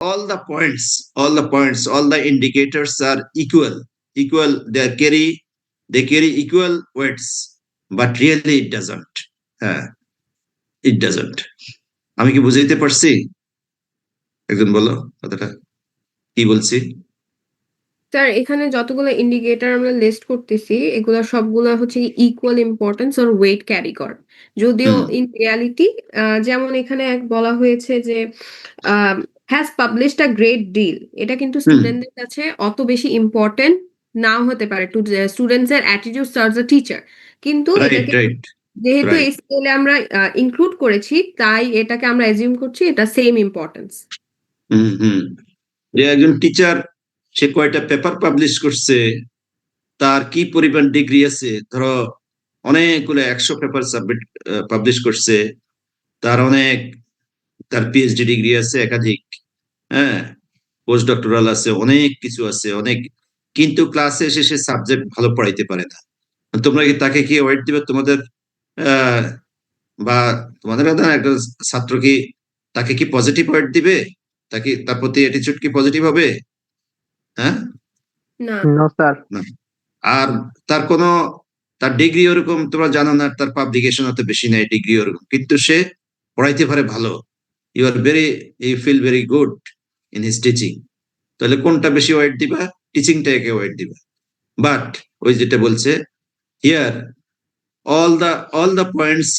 all the indicators are equal. They carry equal weights, but really it doesn't. It doesn't. আমি কি বুঝাইতে পারছি? একজন বলো কথাটা কি বলছি। স্যার এখানে যতগুলো ইন্ডিকেটর আমরা লিস্ট করতেছি এগুলা সবগুলা হচ্ছে equal importance or weight carry করে, যদিও ইন রিয়ালিটি যেমন এখানে বলা হয়েছে যে has published a great deal, এটা কিন্তু স্টুডেন্টদের কাছে অত বেশি ইম্পর্টেন্ট নাও হতে পারে টু স্টুডেন্টস এর অ্যাটিটিউড টুয়ার্ডস দ্য টিচার, কিন্তু এটাকে যেহেতু এই স্কেলে আমরা ইনক্লুড করেছি তাই এটাকে আমরা অ্যাজিউম করছি এটা সেম ইম্পর্টেন্স। যে একজন টিচার সে কয়টা পেপার পাবলিশ করছে, তার কি পরিমাণ ডিগ্রি আছে, ধরো অনেকগুলো 100 পেপার সাবমিট পাবলিশ করছে, তার পিএইচডি ডিগ্রি আছে একাধিক, হ্যাঁ, পোস্ট ডক্টরাল আছে, অনেক কিছু আছে অনেক, কিন্তু ক্লাসে এসে সে সাবজেক্ট ভালো পড়াইতে পারে না। তোমরা কি তাকে কি অ্যাওয়ার্ড দিবে? তোমাদের বা তোমাদের একটা ছাত্র কি তাকে কি পজিটিভ অ্যাওয়ার্ড দিবে? তাকে তার প্রতি অ্যাটিটিউড কি পজিটিভ হবে? হ্যাঁ, আর তার ডিগ্রি ওরকম তোমরা জানো না, তার পাবলিকেশন অত বেশি নাই, ডিগ্রি ওরকম, কিন্তু সে পড়াইতে পারে ভালো, you feel very good in his teaching, তাহলে কোনটা বেশি ওয়েট দিবা? টিচিংটাকে ওয়েট দিবা। বাট ওই যেটা বলছে here all the points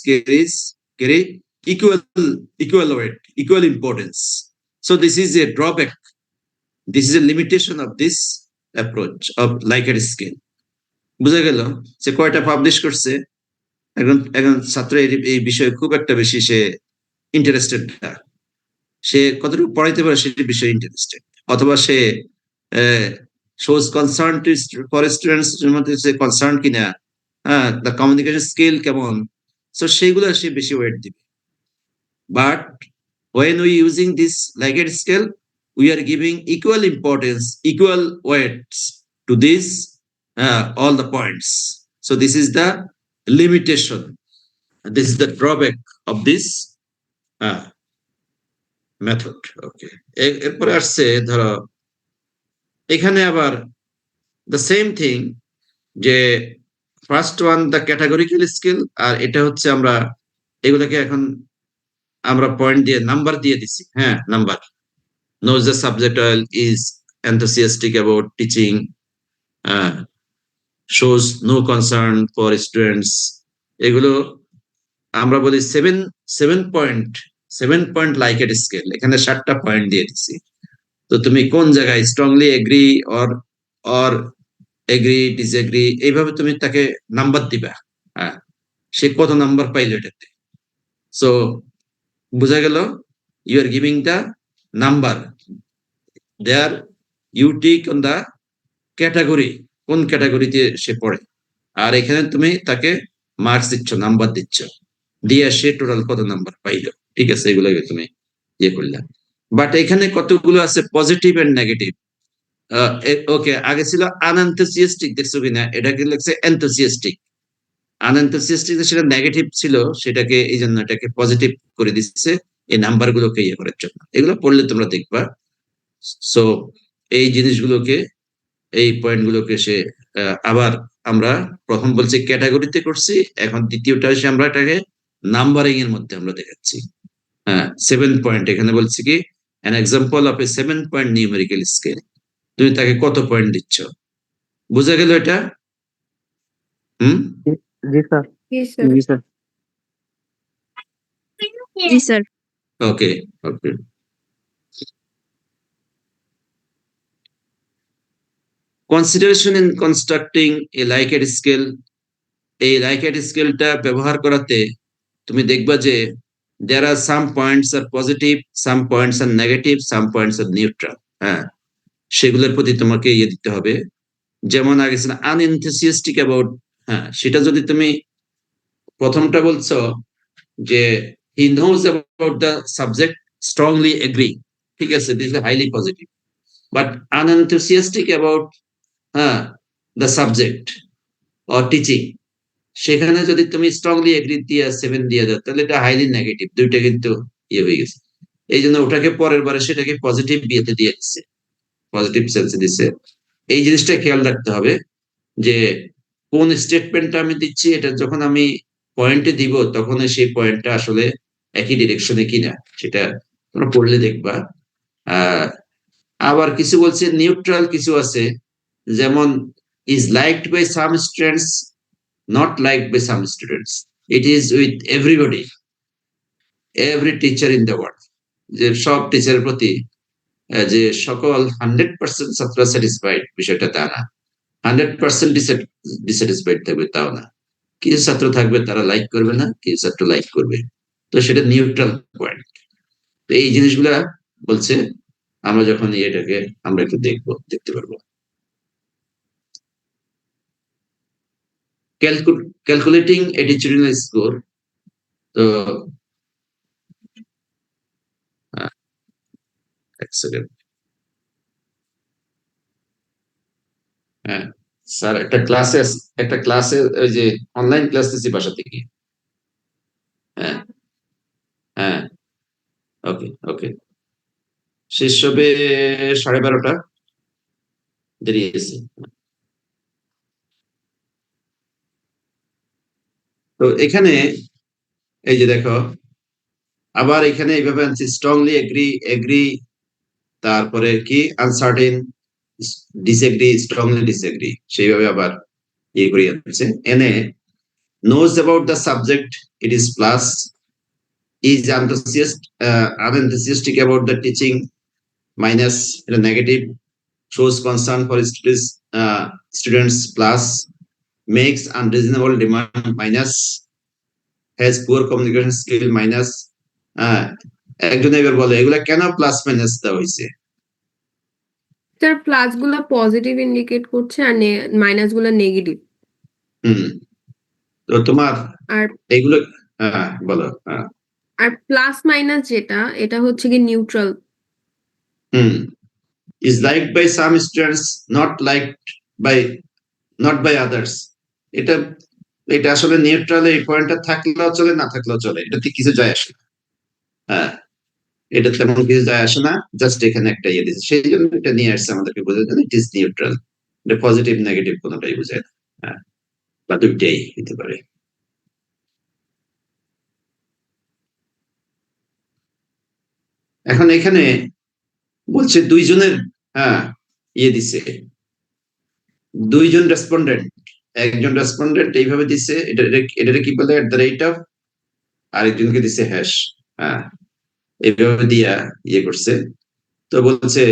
carry equal weight, equal importance. So this is a drawback, this is a limitation of this approach of Likert scale. বুঝা গেল সে কয়টা পাবলিশ করছে, একজন ছাত্র এই বিষয়ে খুব একটা বেশি সে ইন্টারেস্টেড না, সে কতটুকু পড়াইতে পারে সেটি বিষয়ে ইন্টারেস্টেড, অথবা সে shows concern for students মধ্যে সে কনসার্ন কিনা, the communication skill কেমন, সো সেইগুলো সে বেশি ওয়েট দিবে। But when we using this Likert scale, we are giving equal importance, equal weights to this all the points. So this is the limitation, this is the drawback of this method. Okay, এরপরে আসছে ধরো এখানে আবার the same thing, যে first one the categorical skill, আর এটা হচ্ছে আমরা এগুলোকে এখন আমরা পয়েন্ট দিয়ে নাম্বার দিয়ে দিছি। হ্যাঁ, number knows the subject is enthusiastic about teaching, shows no concern for students, এগুলো আমরা বলি 7 পয়েন্ট লাইকেট স্কেল, এখানে 7টা পয়েন্ট দিয়ে দিছি। তো তুমি কোন জায়গায় strongly agree or agree disagree এইভাবে তুমি তাকে নাম্বার দিবা, সে কত নাম্বার পাইল এটাতে। সো বুঝা গেল, you are giving the number there, you tick on the category, কোন ক্যাটাগরিতে সে পড়ে, আর এখানে তুমি তাকে মার্কস দিচ্ছ, নাম্বার দিচ্ছ, দিয়ে সে টোটাল কত নাম্বার পাইল। ঠিক আছে, এগুলোকে তুমি ইয়ে করলাম। বাট এখানে কতগুলো আছে পজিটিভ এন্ড নেগেটিভ। ওকে, আগে ছিল আনএনথুসিয়াস্টিক, দেখছো কিনা, এটাকে লিখছে এনথুসিয়াস্টিক। আনএনথুসিয়াস্টিক সেটা নেগেটিভ ছিল, সেটাকে এই জন্য এটাকে পজিটিভ করে দিচ্ছে এই নাম্বার গুলোকে ইয়ে করার জন্য। এগুলো পড়লে তোমরা দেখবা। সো এই জিনিসগুলোকে, এই পয়েন্ট গুলোকে সে আবার আমরা প্রথম বলছি ক্যাটাগরিতে করছি, এখন দ্বিতীয়টা এসে আমরা এটাকে নাম্বারিং এর মধ্যে আমরা দেখাচ্ছি। 7 পয়েন্ট, এখানে বলছি কি an example of a 7 point numerical scale, তুমি তাকে কত পয়েন্ট দিচ্ছ। বুঝা গেল এটা? জি স্যার। জি স্যার। জি sir. Okay okay, consideration in constructing a Likert scale, এই লাইকেট স্কেলটা ব্যবহার করাতে তুমি দেখবা যে there are some points are positive, some points are negative, some points are neutral. সেগুলোর প্রতি তোমাকে ইয়ে দিতে হবে। যেমন আগে ছিল আনএনথুসিয়াস্টিক অ্যাবাউট, সেটা যদি তুমি প্রথমটা বলছো যে he knows about the subject, strongly agree, ঠিক আছে, this is highly positive. But unenthusiastic about the subject or teaching, সেখানে যদি তুমি স্ট্রংলি এগ্রি দিয়ে 7 দিয়ে দাও, তাহলে এটা হাইলি নেগেটিভ, দুইটা কিন্তু ইয়ে হয়ে গেছে। এই জন্য ওটাকে পরের বারে সেটাকে পজিটিভ বিয়েতে দিয়ে দিচ্ছে, পজিটিভ সেন্সে দিচ্ছে। এই জিনিসটা খেয়াল রাখতে হবে যে কোন স্টেটমেন্টটা আমি দিচ্ছি, এটা যখন আমি পয়েন্টে দিব তখন সেই পয়েন্টটা আসলে একই ডিরেকশনে কিনা সেটা তোমরা পড়লে দেখবা। আহ আবার কিছু বলছে নিউট্রাল, কিছু আছে যেমন is liked by some students, not liked by some students, it is with everybody, every teacher in the world, যে সব টিচারের প্রতি যে সকল 100% ছাত্র স্যাটিসফাইড বিষয়টা তা না, 100% ডিস্যাটিসফাইড থাকবে তাও না, কিছু ছাত্র থাকবে তারা লাইক করবে না, কিছু ছাত্র লাইক করবে। তো সেটা নিউট্রাল পয়েন্ট। তো এই জিনিসগুলা বলছে আমরা যখন এটাকে আমরা একটু দেখতে পারবো। Calculating attitudinal score. তো এক সেকেন্ড, হ্যাঁ স্যার একটা ক্লাসে ওই যে অনলাইন ক্লাস দিচ্ছি বাসা থেকে। হ্যাঁ, হ্যাঁ, ওকে ওকে, শেষ হবে 12:30, দেরি আছে। তো এখানে এই যে দেখো, আবার এখানে এইভাবে আনছি স্ট্রংলি এগ্রি, এগ্রি, তারপরে কি আনসার্টেন, ডিসএগ্রি, স্ট্রংলি ডিসএগ্রি, সেইভাবে আবার ইয়ে করে আনছে। এনে knows about the subject, it is plus, is unenthusiastic about the teaching, minus, negative, shows concern for students plus, makes unreasonable demand minus, has poor communication skill minus। একজন এবার বলে এগুলা কেন প্লাস মাইনাস দেওয়া হয়েছে? স্যার প্লাস গুলা positive indicate করছে আর minus গুলা নেগেটিভ। তো তোমার আর এগুলো বলো। আর প্লাস মাইনাস যেটা, এটা হচ্ছে কি neutral. is liked by some students, not by others। এটা এটা আসলে নিউট্রাল, এই পয়েন্টটা থাকলেও চলে না থাকলেও চলে, এটাতে কিছু যায় আসে না। হ্যাঁ, এটা তেমন কিছু যায় আসে না, জাস্ট এখানে একটা ইয়ে দিচ্ছে, সেই জন্য এটা নিয়ে আসছে আমাদেরকে বোঝার জন্য, ইট ইজ নিউট্রাল। এটা পজিটিভ নেগেটিভ কোনোটাই বোঝায় না। হ্যাঁ, বা দুইটাই হতে পারে। এখন এখানে বলছে দুইজনের, হ্যাঁ ইয়ে দিছে, দুইজন রেসপন্ডেন্ট, একজন রেসপন্ডেন্ট এইভাবে দিছে, এটা কি বলে এট দ্য রেট অফ, আরেকজনকে দিছে হ্যাশ। হ্যাঁ, এইভাবে দিয়া ইয়ে করছে। তো বলছে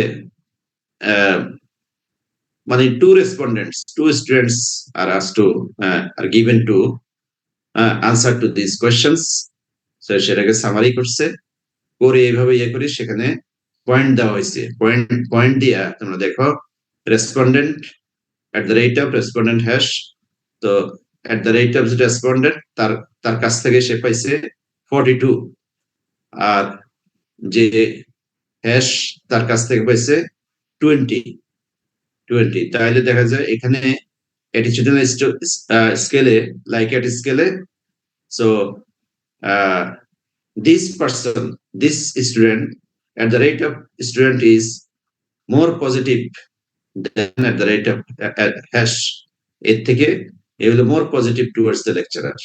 মানে to respondents, to students are asked to are given to answer to these questions। তো সেটাকে সামারি করছে, করে এইভাবে ইয়ে করে সেখানে পয়েন্ট দেওয়া হয়েছে। পয়েন্ট দিয়া তোমরা দেখো respondent at the rate of respondent hash. তো at the rate of respondent তার কাছ থেকে সে পাইছে 42, আর যে হ্যাশ তার কাছ থেকে পাইছে 20। তাহলে দেখা যায় এখানে attitudinal স্কেলে, লাইকেট স্কেলে, so this person, this student, at the rate of student is more positive than at the rate of hash। এর থেকে এ হলো more positive towards the lecturer।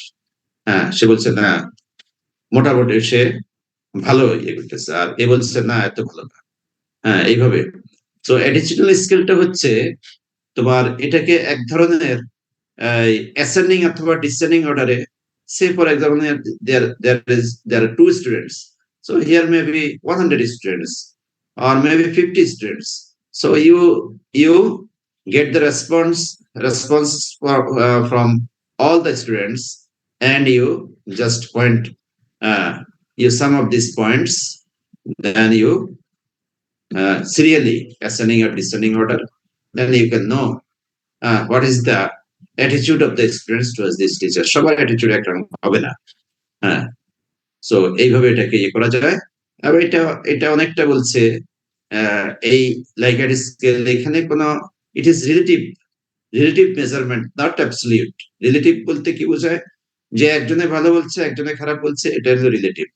হ্যাঁ, সে বলছে না মোটামুটি সে ভালো ইয়ে করতেছে, আর এ বলছে না এত ভালো না। হ্যাঁ, এইভাবে। তো অ্যাটিটিউডাল স্কিলটা হচ্ছে তোমার এটাকে এক ধরনের অ্যাসেন্ডিং অথবা ডিসেন্ডিং অর্ডারে, সে for example there are 2 students, so here may be 100 students or maybe 50 students, so you get the response from all the students, and you just point, you sum up these points, then you serially ascending or descending order, then you can know what is the attitude of the experience towards this teacher। সবার attitude একরকম হবে না। হ্যাঁ, so এইভাবে এটাকে ইয়ে করা যায়। আর এটা অনেকটা বলছে এই লাইকেট স্কেল, এখানে কোনো it is relative measurement, not absolute. Relative বলতে কি বোঝায়, যে একজনে ভালো বলছে একজনে খারাপ বলছে, এটা হলো রিলেটিভ।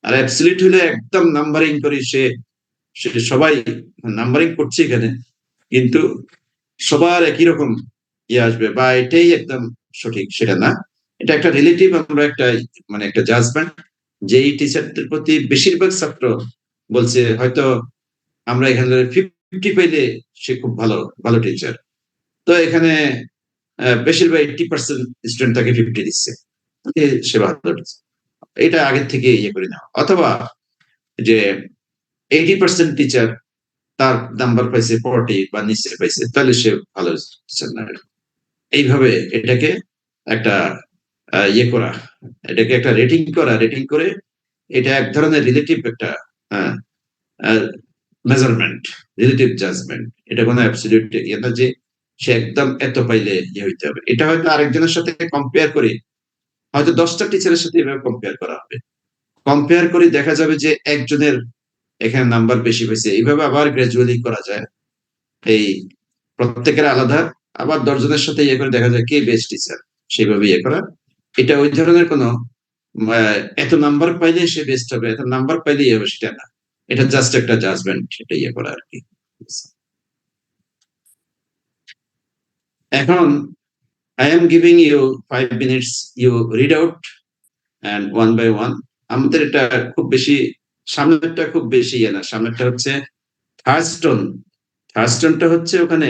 আর অ্যাবসলিউট হলে একদম নাম্বারিং করে সে সবাই নাম্বারিং করছে এখানে, কিন্তু সবার একই রকম আসবে বা এটাই একদম সঠিক, সেটা না। এটা একটা রিলেটিভ, আমরা একটা মানে একটা জাজমেন্ট, যে এই টিচারদের প্রতি বেশিরভাগ ছাত্র বলছে হয়তো আমরা এখানে 50 পাইলে সে খুব ভালো ভালো টিচার। তো এখানে বেশিরভাগ 80% স্টুডেন্ট তাকে 50 দিচ্ছে, সে ভালো teacher। এটা আগের থেকে ইয়ে করে নেওয়া, অথবা যে 80% টিচার তার নাম্বার পাইছে 40 বা নিচে পাইছে, তাহলে সে ভালো টিচার না। এইভাবে এটাকে একটা ইয়ে করা, এটাকে একটা রেটিং করা, রেটিং করে এটা এক ধরনের রিলেটিভ একটা মেজারমেন্ট, রিলেটিভ জাজমেন্ট। এটা কোনো অ্যাবসলিউট ইয়ে না যে সে একদম এত পাইলে ইয়ে হইতে হবে। এটা হয়তো আরেকজনের সাথে কম্পেয়ার করে, হয়তো 10টা টিচারের সাথে এভাবে কম্পেয়ার করা হবে, কম্পেয়ার করে দেখা যাবে যে একজনের এখানে নাম্বার বেশি হয়েছে। এইভাবে আবার গ্রাজুয়ালি করা যায়, এই প্রত্যেকের আলাদা, আবার 10 জনের সাথে ইয়ে করে দেখা যায় কে বেস্ট টিচার, সেইভাবে ইয়ে করা। এটা ওই ধরনের কোনো এত নাম্বার পাইলে সে বেস্ট হবে, এত নাম্বার পাইলে ইয়ে হবে, সেটা না। এটা জাস্ট একটা জাজমেন্ট, সেটা ইয়ে করা আর কি। এখন I am giving you 5 minutes, you read out and one by one. আমাদের এটা খুব বেশি, সামনেরটা খুব বেশি ইয়ে না। সামনেরটা হচ্ছে থার্ড স্টোন। থার্ড স্টোনটা হচ্ছে ওখানে,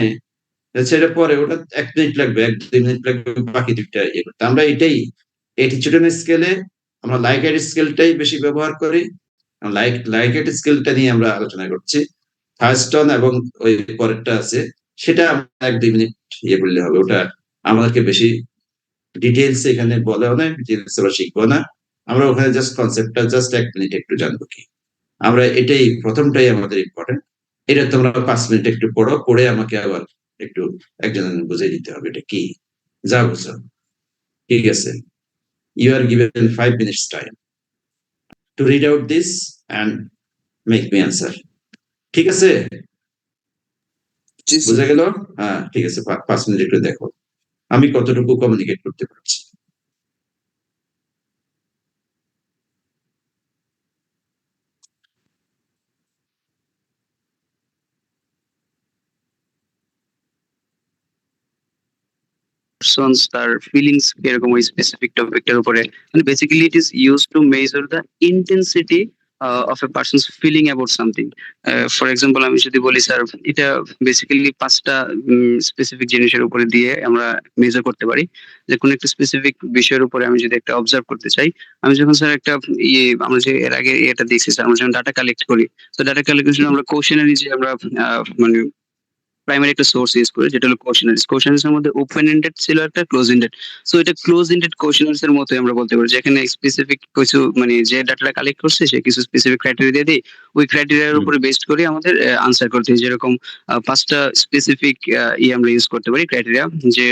সেটা পরে, ওটা 1 মিনিট লাগবে, 1-2 মিনিট লাগবে বাকি দুইটা ইয়ে করতে। আমরা এটাই অ্যাটিটিউডের স্কেলে আমরা লাইক এড স্কেলটাই বেশি ব্যবহার করি। লাইক এড স্কেলটা নিয়ে আমরা আলোচনা করছি। থার্ড স্টোন এবং ওই পরেরটা আছে, সেটা আমরা 1-2 মিনিট ইয়ে করলে হবে। ওটা আমাদেরকে বেশি ডিটেলস এখানে বলা না, ডিটেলস আমরা শিখবো না। আমরা ওখানে জাস্ট কনসেপ্টটা জাস্ট 1 মিনিট একটু জানবো কি। আমরা এটাই প্রথমটাই আমাদের ইম্পর্টেন্ট। এটা তোমরা 5 মিনিট একটু পড়ো, পড়ে আমাকে আবার একটু একজন বুঝিয়ে দিতে হবে এটা কি, যা বুঝো। ঠিক আছে, you are given 5 minutes time to read out this and make me answer. ঠিক আছে, বুঝা গেল? হ্যাঁ ঠিক আছে, 5 মিনিট একটু দেখো আমি কতটুকু কমিউনিকেট করতে পারছি। persons তার ফিলিংস কিরকম ওই স্পেসিফিক টপিকটার উপরে, মানে basically it is use to measure the intensity of a person's feeling about something. For example আমি যদি বলি স্যার, এটা বেসিক্যালি 5টা স্পেসিফিক জিনিসের উপরে দিয়ে আমরা মেজার করতে পারি। যে কোনো একটা স্পেসিফিক বিষয়ের উপরে আমি যদি একটা অবজার্ভ করতে চাই, আমি যখন স্যার একটা আমরা যে এর আগে এটা দেখছি স্যার, আমরা যখন ডাটা কালেক্ট করি, তো ডাটা কালেকশন আমরা কোশ্চেনারি যে আমরা মানে প্রাইমারি একটা সোর্স ইউজ করে, যেটা হলো কোশ্চেনারিজ। কোশ্চেনারিজ এর মধ্যে ওপেন এন্ডেড ছিল, একটা ক্লোজ এন্ডেড। সো এটা ক্লোজ এন্ডেড কোশ্চেনারিজ এর মতোই আমরা বলতে পারি, যেখানে স্পেসিফিক কিছু মানে যে ডাটাটা কালেক্ট করছে সে কিছু স্পেসিফিক ক্রাইটেরিয়া দিয়ে দেয়, ওই ক্রাইটেরিয়ার উপরে বেসড করে আমাদের আনসার করতে হয়। যেরকম 5টা স্পেসিফিক আমরা ইউজ করতে পারি ক্রাইটেরিয়া। যে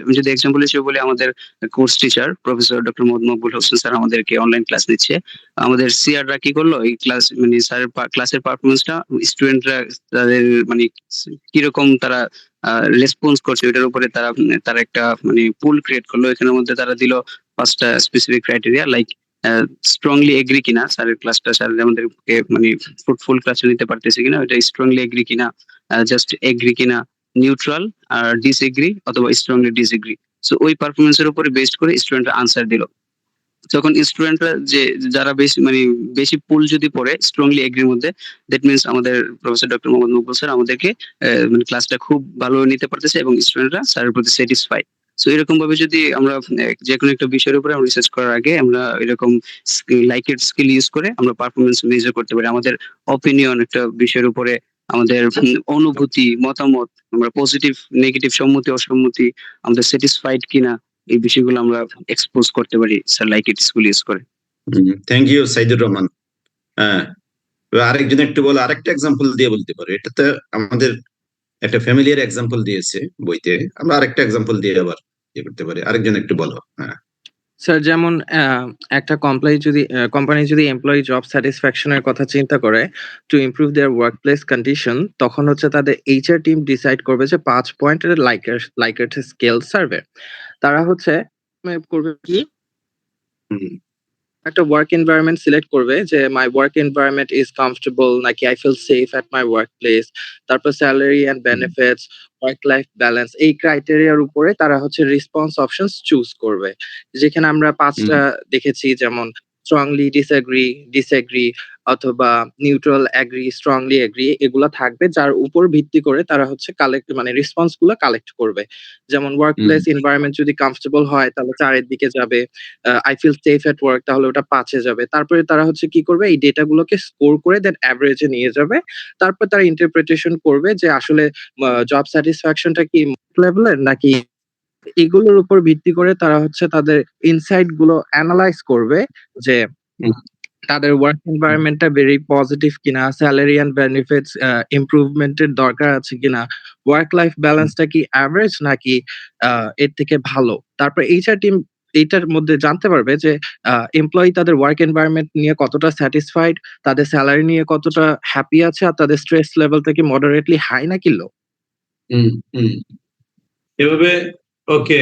আমি যদি এক্সাম্পল হিসেবে বলি, আমাদের course teacher professor doctor Mohammad Maqbool Hossain sir আমাদেরকে অনলাইন ক্লাস নিচ্ছে। আমাদের সিআররা কি করলো, এই ক্লাস মানে স্যারের ক্লাসের পারফরমেন্সটা স্টুডেন্টরা তাদের মানে কিরকম তারা রেসপন্স করছে ওইটার উপরে তারা তারা একটা মানে পুল ক্রিয়েট করলো। এখানের মধ্যে তারা দিল 5টা specific criteria, like strongly agri কিনা স্যারের ক্লাসটা, স্যার আমাদেরকে মানে ফ্রুটফুল ক্লাসে নিতে পারতেছে কিনা, ওইটা স্ট্রংলি এগ্রি কিনা, জাস্ট এগ্রি কিনা, নিউট্রাল, আর ডিসএগ্রি অথবা স্ট্রংলি ডিসএগ্রি। সো ওই পারফরমেন্সের উপরে বেসড করে স্টুডেন্টরা আনসার দিল। যখন স্টুডেন্টরা যে যারা বেশি মানে বেশি পুল যদি পড়ে স্ট্রংলি এগ্রির মধ্যে, দ্যাট মিনস আমাদের professor doctor Mohammad Maqbool sir আমাদেরকে মানে ক্লাসটা খুব ভালো নিতে পারতেছে এবং স্টুডেন্টরা স্যারের প্রতি স্যাটিসফাইড। সো এরকম ভাবে যদি আমরা যে কোনো একটা বিষয়ের উপরে আমরা রিসার্চ করার আগে আমরা এরকম লাইকেড স্কিল ইউজ করে আমরা পারফরমেন্স মেজার করতে পারি। আমাদের অপিনিয়ন একটা বিষয়ের উপরে, আমাদের অনুভূতি, মতামত, আমরা পজিটিভ নেগেটিভ, সম্মতি অসম্মতি, আমাদের স্যাটিসফাইড কিনা, এই বিষয়গুলো আমরা এক্সপোজ করতে পারি sir like it school use করে। Thank you Saidur Rahman. হ্যাঁ, আরেকজন একটু বলো, আরেকটা এক্সাম্পল দিয়ে বলতে পারো। এটা তো আমাদের একটা ফ্যামিলিয়ার এক্সাম্পল দিয়েছে বইতে, আমরা আরেকটা এক্সাম্পল দিয়ে আবার ইয়ে করতে পারি। আরেকজন একটু বলো। হ্যাঁ স্যার, যেমন একটা কোম্পানি যদি এমপ্লয়ি জব স্যাটিসফ্যাকশনের কথা চিন্তা করে to improve their work place condition, তখন হচ্ছে তাদের এইচআর টিম ডিসাইড করবে যে 5 পয়েন্টের লাইকের স্কেল সার্ভে। তারা হচ্ছে করবে কি, হুম, একটা ওয়ার্ক এনভায়রনমেন্ট সিলেক্ট করবে যে my work environment is comfortable নাকি I feel safe at my work place, তারপর salary and benefits, work life balance, এই ক্রাইটেরিয়ার উপরে তারা হচ্ছে রেসপন্স অপশনস চুজ করবে, যেখানে আমরা পাঁচটা দেখেছি, যেমন স্ট্রংলি ডিসএগ্রি, ডিসএগ্রি, অথবা নিউট্রাল এগ্রি, স্ট্রংলি এগ্রি, এগুলা থাকবে যার উপর ভিত্তি করে তারা হচ্ছে কালেক্ট মানে রেসপন্স গুলো কালেক্ট করবে। যেমন ওয়ার্ক প্লেস এনভায়রনমেন্ট যদি কমফোর্টেবল হয় তাহলে 4-এর দিকে যাবে, I feel safe at work তাহলে ওটা 5-এ যাবে। তারপরে তারা হচ্ছে কি করবে, এই ডেটা গুলোকে স্কোর করে দেন অ্যাভারেজে নিয়ে যাবে। তারপর তারা ইন্টারপ্রিটেশন করবে যে আসলে জব স্যাটিসফ্যাকশনটা কি লেভেলের নাকি, এগুলোর উপর ভিত্তি করে তারা হচ্ছে তাদের ইনসাইট গুলো অ্যানালাইজ করবে যে তাদের ওয়ার্ক এনভায়রনমেন্টটা ভেরি পজিটিভ কিনা, স্যালারি এন্ড বেনিফিটস ইমপ্রুভমেন্টের দরকার আছে কিনা, ওয়ার্ক লাইফ ব্যালেন্সটা কি অ্যাভারেজ নাকি এর থেকে ভালো। তারপর এইচআর টিম এইটার মধ্যে জানতে পারবে যে এমপ্লয়ি তাদের ওয়ার্ক এনভায়রনমেন্ট নিয়ে কতটা স্যাটিসফাইড, তাদের স্যালারি নিয়ে কতটা হ্যাপি আছে, আর তাদের স্ট্রেস লেভেলটা কি মডারেটলি হাই নাকি লো। এভাবে ওকে।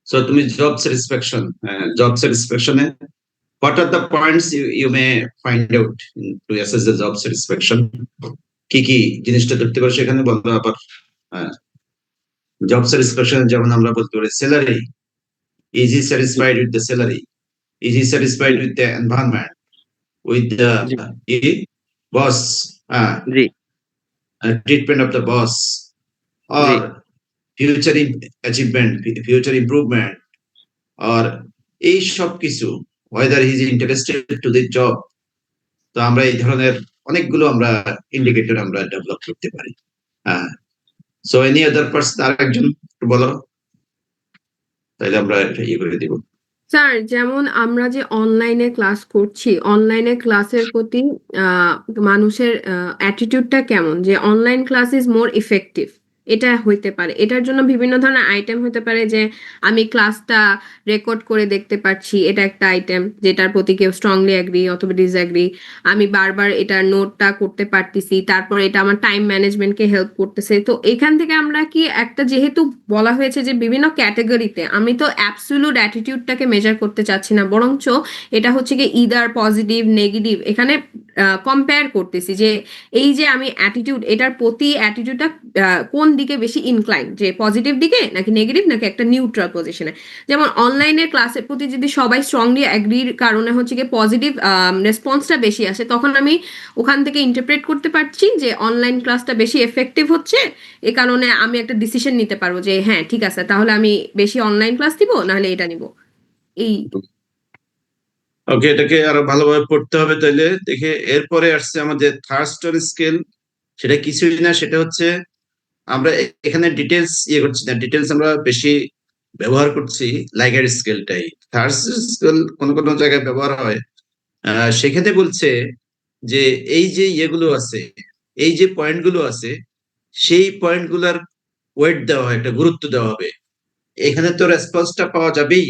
সো তুমি job স্যাটিসফ্যাকশনে what are the points you may find out to assess the job satisfaction? কি কি জিনিসটা ধরতে পারো সেখানে বলবো। আবার জব স্যাটিসফ্যাকশন যেমন আমরা বলতে পারি salary, is he satisfied with the salary, is he satisfied with the environment, with the boss, G treatment of the boss, or future achievement, future improvement, or এই সব কিছু, whether he is interested to the job। তো আমরা এই ধরনের অনেকগুলো আমরা indicator আমরা ডেভেলপ করতে পারি। সো এনি আদার পার্সন, আরেকজন বলো, তাহলে আমরা এটা ইয়ে করে দিব। স্যার যেমন আমরা যে অনলাইনে ক্লাস করছি, অনলাইনে ক্লাসের প্রতি মানুষের অ্যাটিটিউডটা কেমন, যে online class is more effective, এটা হইতে পারে। এটার জন্য বিভিন্ন ধরনের আইটেম হতে পারে, যে আমি ক্লাসটা রেকর্ড করে দেখতে পাচ্ছি, এটা একটা আইটেম যেটার প্রতি কেউ স্ট্রংলি অ্যাগ্রি অথবা ডিসঅ্যাগ্রি। আমি বারবার এটার নোটটা করতে পারতেছি, তারপর এটা আমার টাইম ম্যানেজমেন্টকে হেল্প করতেছে। তো এখান থেকে আমরা কি একটা, যেহেতু বলা হয়েছে যে বিভিন্ন ক্যাটাগরিতে, আমি তো অ্যাবসোলিউট অ্যাটিটিউডটাকে মেজার করতে চাচ্ছি না, বরঞ্চ এটা হচ্ছে কি ইদার পজিটিভ নেগেটিভ এখানে কম্পেয়ার করতেছি, যে এই যে আমি অ্যাটিটিউড, এটার প্রতি অ্যাটিটিউডটা কোন দিকে বেশি ইনক্লাইন, যে পজিটিভ দিকে নাকি নেগেটিভ নাকি একটা নিউট্রাল পজিশনে। যেমন অনলাইনের ক্লাসের প্রতি যদি সবাই স্ট্রংলি অ্যাগ্রির কারণে হচ্ছে কি পজিটিভ রেসপন্সটা বেশি আসে, তখন আমি ওখান থেকে ইন্টারপ্রেট করতে পারছি যে অনলাইন ক্লাসটা বেশি এফেক্টিভ হচ্ছে। এ কারণে আমি একটা ডিসিশন নিতে পারবো যে হ্যাঁ ঠিক আছে, তাহলে আমি বেশি অনলাইন ক্লাস দিব, নাহলে এটা নিব। এই ওকে, এটাকে আরো ভালোভাবে পড়তে হবে। তাইলে দেখে এরপরে আসছে আমাদের থার্ড স্টোর স্কেল। সেটা কিছুই না, সেটা হচ্ছে আমরা এখানে ডিটেলস ইয়ে করছি না, ডিটেলস আমরা বেশি ব্যবহার করছি লাইগার স্কেলটাই। থার্ড স্কেল কোনো কোনো জায়গায় ব্যবহার হয়। সেখানে বলছে যে এই যে ইয়েগুলো আছে, এই যে পয়েন্টগুলো আছে, সেই পয়েন্টগুলোর ওয়েট দেওয়া হয়, একটা গুরুত্ব দেওয়া হবে। এখানে তো রেসপন্সটা পাওয়া যাবেই,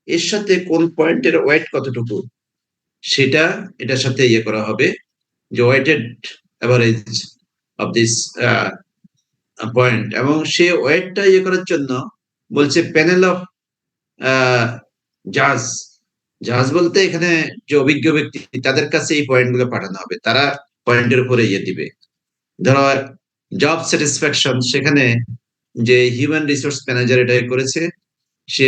এর সাথে কোন পয়েন্টের ওয়েট কতটুকু সেটা এটার সাথে ইয়ে করা হবে, যে weighted average of this point. এবং সে ওয়েটটা ইয়ে করার জন্য বলছে প্যানেল অফ জাজ। জাজ বলতে এখানে যে অভিজ্ঞ ব্যক্তি, তাদের কাছে এই পয়েন্টগুলো পাঠানো হবে, তারা পয়েন্টের উপরে ইয়ে দিবে। ধরো জব স্যাটিসফ্যাকশন, সেখানে যে হিউম্যান রিসোর্স ম্যানেজার এটা করেছে, সে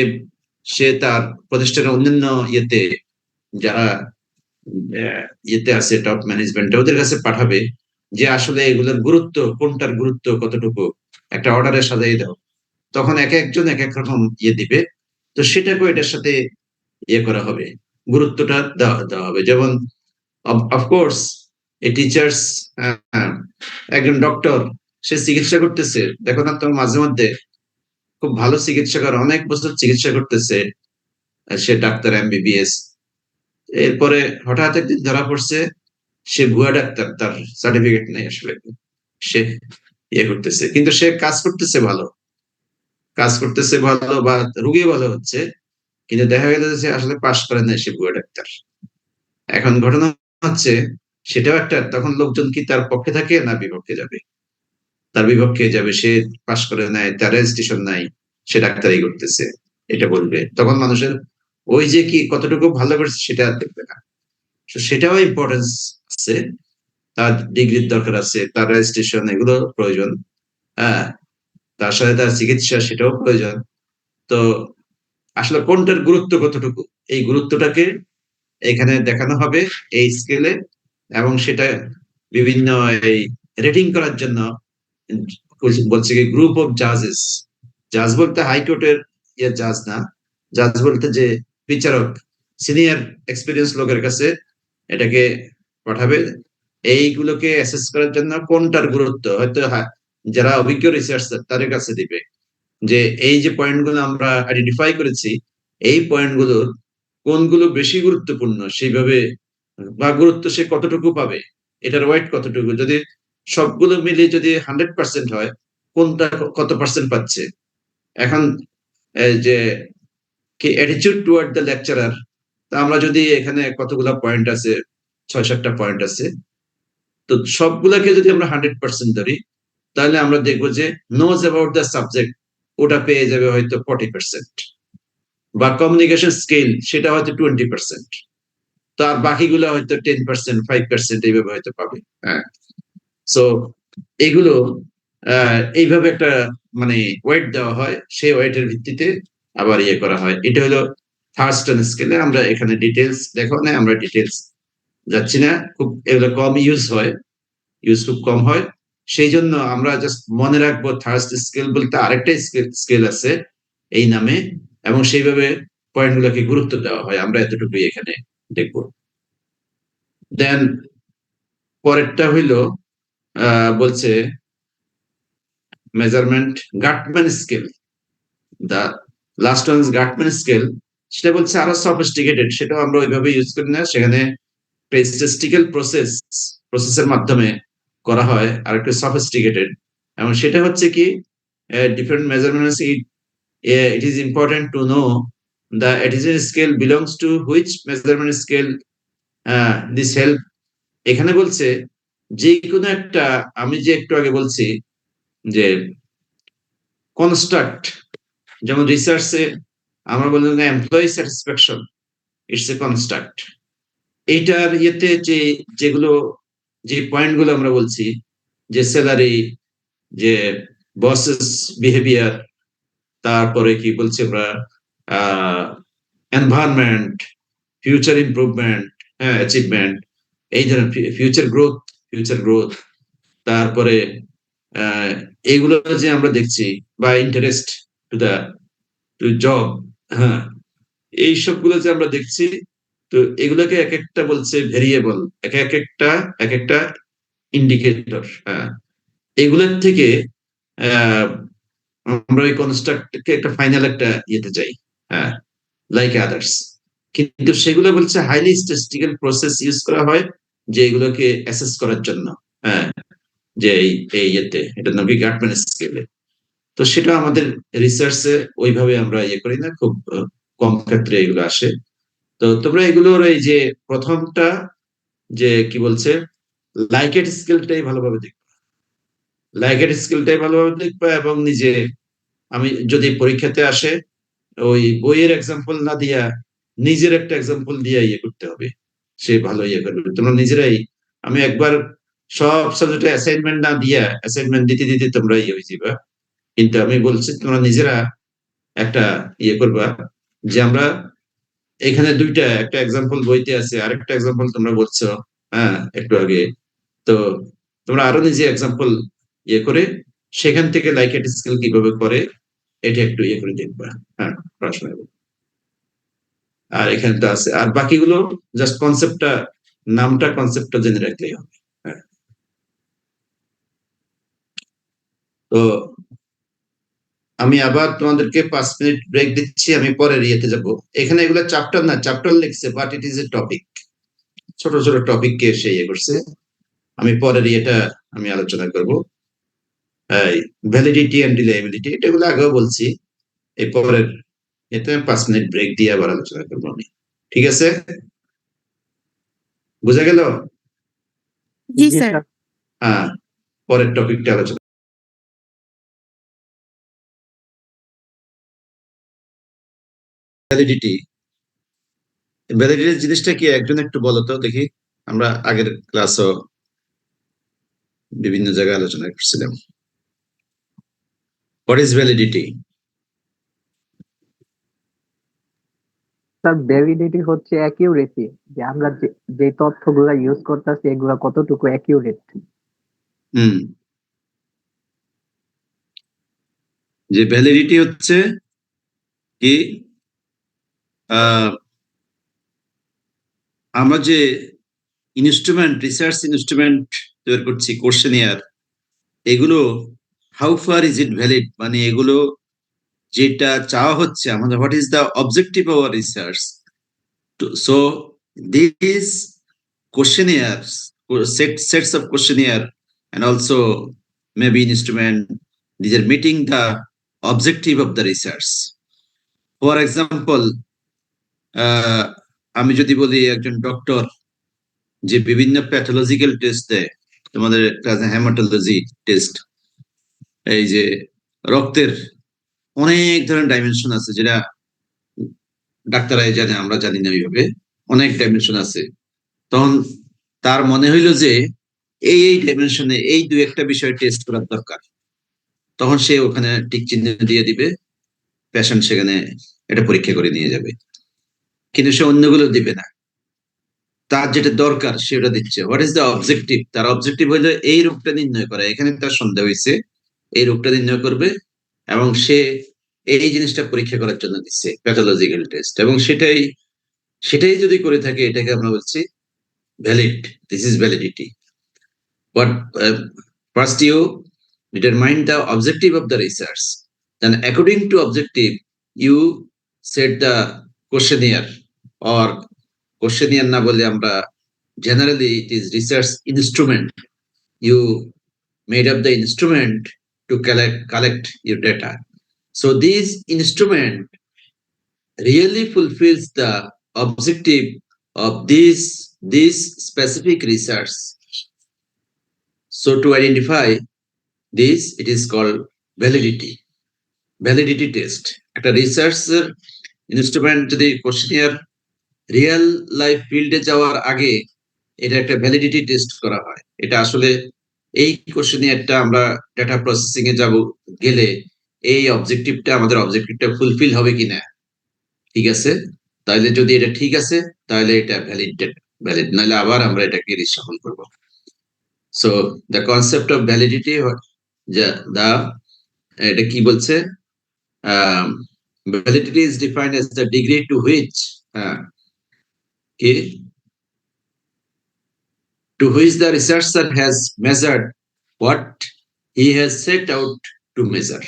সে তার প্রতিষ্ঠানের অন্যান্য ইয়েতে যারা ইয়েতে আছে টপ ম্যানেজমেন্ট, ওদের কাছে পাঠাবে যে আসলে এগুলোর গুরুত্ব, কোনটার গুরুত্ব কতটুকু, একটা অর্ডারে সাজাই দাও। তখন এক একজন এক এক রকম ইয়ে দিবে, তো সেটাকেও এটার সাথে ইয়ে করা হবে, গুরুত্বটা দেওয়া হবে। যেমন অফকোর্স এই টিচার্স, একজন ডক্টর, সে চিকিৎসা করতেছে, দেখো না তোমার মাঝে মধ্যে খুব ভালো চিকিৎসা করে, অনেক বছর চিকিৎসা করতেছে, সে ডাক্তার এমবিবিএস, এরপরে হঠাৎ একদিন ধরা পড়ছে সে ভুয়া ডাক্তার, তার সার্টিফিকেট নেই আসলে, সে ইয়ে করতেছে, কিন্তু সে কাজ করতেছে ভালো, বা রুগী ভালো হচ্ছে, কিন্তু দেখা গেল যে আসলে পাশ করে নাই, সে ভুয়া ডাক্তার। এখন ঘটনা হচ্ছে সেটাও একটা, তখন লোকজন কি তার পক্ষে থাকে না বিপক্ষে যাবে? তার বিপক্ষে যাবে। সে পাশ করে নাই, তার রেজিস্ট্রেশন নাই, সে ডাক্তারি করতেছে, এটা বলবে। তখন মানুষের ওই যে কি কতটুকু ভালো করছে সেটা আর দেখবে না। তো সেটাও ইম্পর্টেন্স আছে, তার ডিগ্রির দরকার আছে, তার রেজিস্ট্রেশন এগুলো প্রয়োজন। হ্যাঁ, তার সাথে তার চিকিৎসা সেটাও প্রয়োজন। তো আসলে কোনটার গুরুত্ব কতটুকু, এই গুরুত্বটাকে এখানে দেখানো হবে এই স্কেলে, এবং সেটা বিভিন্ন এই রেটিং করার জন্য বলছে কি গ্রুপ অফ জাজেস। জাজ বলতে হাইকোর্টের ইয়ে জাজ না, জাজ বলতে যে বিচারক, সিনিয়র এক্সপিরিয়েন্স লোকের কাছে এটাকে পাঠাবে এইগুলোকে অ্যাসেস করার জন্য কোনটার গুরুত্ব, হয়তো যারা অভিজ্ঞ রিসার্চার তাদের কাছে দিবে যে এই যে পয়েন্টগুলো আমরা আইডেন্টিফাই করেছি, এই পয়েন্টগুলোর কোনগুলো বেশি গুরুত্বপূর্ণ সেইভাবে, বা গুরুত্ব সে কতটুকু পাবে, এটার ওয়েট কতটুকু, যদি সবগুলো মিলিয়ে যদি 100% হয়, কোনটা কত পার্সেন্ট পাচ্ছে। এখন এই যে কি অ্যাটিটিউড টুয়ার্ড দ্য লেকচারার, তা আমরা যদি এখানে কতগুলা পয়েন্ট আছে, 6-7টা পয়েন্ট আছে, তো সবগুলাকে যদি আমরা 100% ধরি, তাহলে আমরা দেখবো যে নোজ অ্যাবাউট দ্য সাবজেক্ট ওটা পেয়ে যাবে হয়তো 40%, বা কমিউনিকেশন স্কিল সেটা হয়তো 20%, তার বাকিগুলো হয়তো 10%, 5% এইভাবে হয়তো পাবে। হ্যাঁ, সো এগুলো এইভাবে একটা মানে ওয়েট দেওয়া হয়, সেই ওয়েটের ভিত্তিতে আবার ইয়ে করা হয়। এটা হলো থার্স্টন স্কেলে। আমরা এখানে ডিটেলস দেখো না, আমরা ডিটেলস যাচ্ছি না, খুব এগুলো কম ইউজ হয়, ইউজ খুব কম হয়, সেই জন্য আমরা জাস্ট মনে রাখবো থার্স্ট স্কেল বলতে আরেকটা স্কেল আছে এই নামে, এবং সেইভাবে পয়েন্ট গুলোকে গুরুত্ব দেওয়া হয়। আমরা এতটুকুই এখানে দেখবো। দেন পরেরটা হইল বলছে measurement Guttman scale. The last one is Guttman scale. সেটা বলছে আরো সফিস্টিকেটেড, সেটাও আমরা ওইভাবে ইউজ করি না, সেখানে স্ট্যাটিস্টিক্যাল প্রসেসের মাধ্যমে করা হয়, আর একটু সফিস্টিকেটেড, এবং সেটা হচ্ছে কি different measurements. It is important to know the adhesion scale belongs to which measurement scale. This help এখানে বলছে যে কোনো একটা, আমি যে একটু আগে বলছি যে কনস্ট্রাক্ট, যেমন রিসার্চে আমরা বললাম যে employee satisfaction it's a construct. এইটার ইয়েতে যে যেগুলো যে পয়েন্ট গুলো আমরা বলছি, যে স্যালারি, যে বসেস বিহেভিয়ার, তারপরে কি বলছি আমরা এনভায়রনমেন্ট, ফিউচার ইমপ্রুভমেন্ট, হ্যাঁ অ্যাচিভমেন্ট, এই ধরনের ফিউচার গ্রোথ, তারপরে এইগুলো যে আমরা দেখছি, বা ইন্টারেস্ট টু জব, হ্যাঁ এই সবগুলো যে আমরা দেখছি, তো এগুলোকে এক একটা বলছে ভেরিয়েবল, এক একটা ইন্ডিকেটর। হ্যাঁ, এগুলোর থেকে আমরা ওই কনস্ট্রাক্টকে একটা ফাইনাল একটা ইয়েতে যাই, হ্যাঁ লাইক আদার্স। কিন্তু সেগুলো বলছে হাইলি স্ট্যাটিস্টিক্যাল প্রসেস ইউজ করা হয় যে এগুলোকে অ্যাসেস করার জন্য। হ্যাঁ, যে এই ইয়েতে এটার নাম কি গাটম্যান স্কেলে। তো সেটা আমাদের রিসার্চে ওইভাবে আমরা ইয়ে করি না, খুব কম ক্ষেত্রে এগুলো আসে। তো তোমরা এগুলোর এই যে প্রথমটা যে কি বলছে লাইকেট স্কেলটাই ভালোভাবে দেখবে, এবং নিজে, আমি যদি পরীক্ষাতে আসে ওই বইয়ের এক্সাম্পল না দিয়া নিজের একটা এক্সাম্পল দিয়ে ইয়ে করতে হবে, সে ভালো ইয়ে করবে। তোমরা নিজেরাই, আমি একবার সব সাবজেক্টে অ্যাসাইনমেন্ট না দিয়া, অ্যাসাইনমেন্ট দিতে দিতে তোমরা ইয়ে হয়ে যাবা, কিন্তু আমি বলছি তোমরা নিজেরা একটা ইয়ে করবা, যে আমরা এখানে দুইটা, একটা এক্সাম্পল বইতে আছে, আরেকটা এক্সাম্পল তোমরা বলছো হ্যাঁ একটু আগে, তো তোমরা আরো নিজে এক্সাম্পল ইয়ে করে সেখান থেকে লাইকেট স্কিল কিভাবে করে এটা একটু ইয়ে করে দেখবা। হ্যাঁ, পড়াশোনা। আর এখানে তো আছে, আর বাকিগুলো জাস্ট কনসেপ্টটা জেনে রাখলেই হবে। হ্যাঁ, তো আমি আবার তোমাদেরকে 5 মিনিট ব্রেক দিচ্ছি, আমি পরের ইয়েতে যাব। এখানে এগুলো চ্যাপ্টার না, চ্যাপ্টার লিখছে but it is a topic, ছোট ছোট টপিক কে সে ইয়ে করছে। আমি পরের ইয়েটা আমি আলোচনা করব, ভ্যালিডিটি এন্ড রিলায়েবিলিটি, এটাগুলো আগেও বলছি। এই পরের এতে 5 মিনিট ব্রেক দিয়ে আবার আলোচনা করবো আমি। ঠিক আছে, বুঝা গেল? জি স্যার। হ্যাঁ, পরের টপিকটা আলোচনা ভ্যালিডিটি ভ্যালিডিটি জিনিসটা কি একজন একটু বলো তো দেখি, আমরা আগের ক্লাসও বিভিন্ন জায়গায় আলোচনা করছিলাম। What is validity? Sir validity হচ্ছে অ্যাকিউরেসি, যে আমরা যে তথ্যগুলা ইউজ করতেছি এগুলা কতটুকু অ্যাকিউরেট। হুম, যে ভ্যালিডিটি হচ্ছে কি আমরা যে ইনস্ট্রুমেন্ট, রিসার্চ ইনস্ট্রুমেন্ট তৈরি করছি, কোশ্চেনিয়ার, এগুলো how far is it valid, মানে এগুলো যেটা চাওয়া হচ্ছে আমাদের, what is the objective of our research. So this questionnaires, sets of questionnaire, and also maybe instrument, these are meeting the objective of the research. For example, আমি যদি বলি একজন ডক্টর যে বিভিন্ন প্যাথোলজিক্যাল টেস্ট দেয়, তোমাদের ক্লাসে হেমাটোলজি টেস্ট, এই যে রক্তের অনেক ধরনের ডাইমেনশন আছে যেটা ডাক্তারাই জানে, আমরা জানি না ওইভাবে, অনেক ডাইমেনশন আছে। তখন তার মনে হইলো যে এই ডাইমেনশনে এই দু একটা বিষয় টেস্ট করার দরকার, তখন সে ওখানে টিক চিহ্ন দিয়ে দিবে, পেশেন্ট সেখানে এটা পরীক্ষা করে নিয়ে যাবে, কিন্তু সে অন্যগুলো দিবে না, তার যেটা দরকার সেটা দিচ্ছে। What is the objective? তার অবজেক্টিভ হইলো এই রোগটা নির্ণয় করা, এখানে তার সন্দেহ হয়েছে, এই রোগটা নির্ণয় করবে, এবং সে এই জিনিসটা পরীক্ষা করার জন্য দিচ্ছে প্যাথোলজিক্যাল টেস্ট, এবং সেটাই যদি করে থাকে এটাকে আমরা বলছি valid, this is validity. But first you determine the objective of the research. Then according to objective, you set the questionnaire, or questionnaire na bole amra, generally it is research instrument. You made up the instrument to collect your data. So this instrument really fulfills the objective of this specific research. So to identify this, it is called validity test. একটা research instrument যদি questionnaire real life ফিল্ডে যাওয়ার আগে এটা একটা validity test করা হয়। এটা আসলে এই কোশ্চেনিয়ারটা আমরা ডাটা প্রসেসিং এ যাব গেলে এই অবজেক্টিভটা, আমাদের অবজেক্টিভটা ফুলফিল হবে কিনা, ঠিক আছে, তাহলে যদি এটা ঠিক আছে তাহলে এটা ভ্যালিড, নাহলে আবার আমরা এটাকে রিসাফল করব। So the concept of validity, এটা কি বলছে, validity is defined as the degree to which the researcher has measured what he has set out to measure.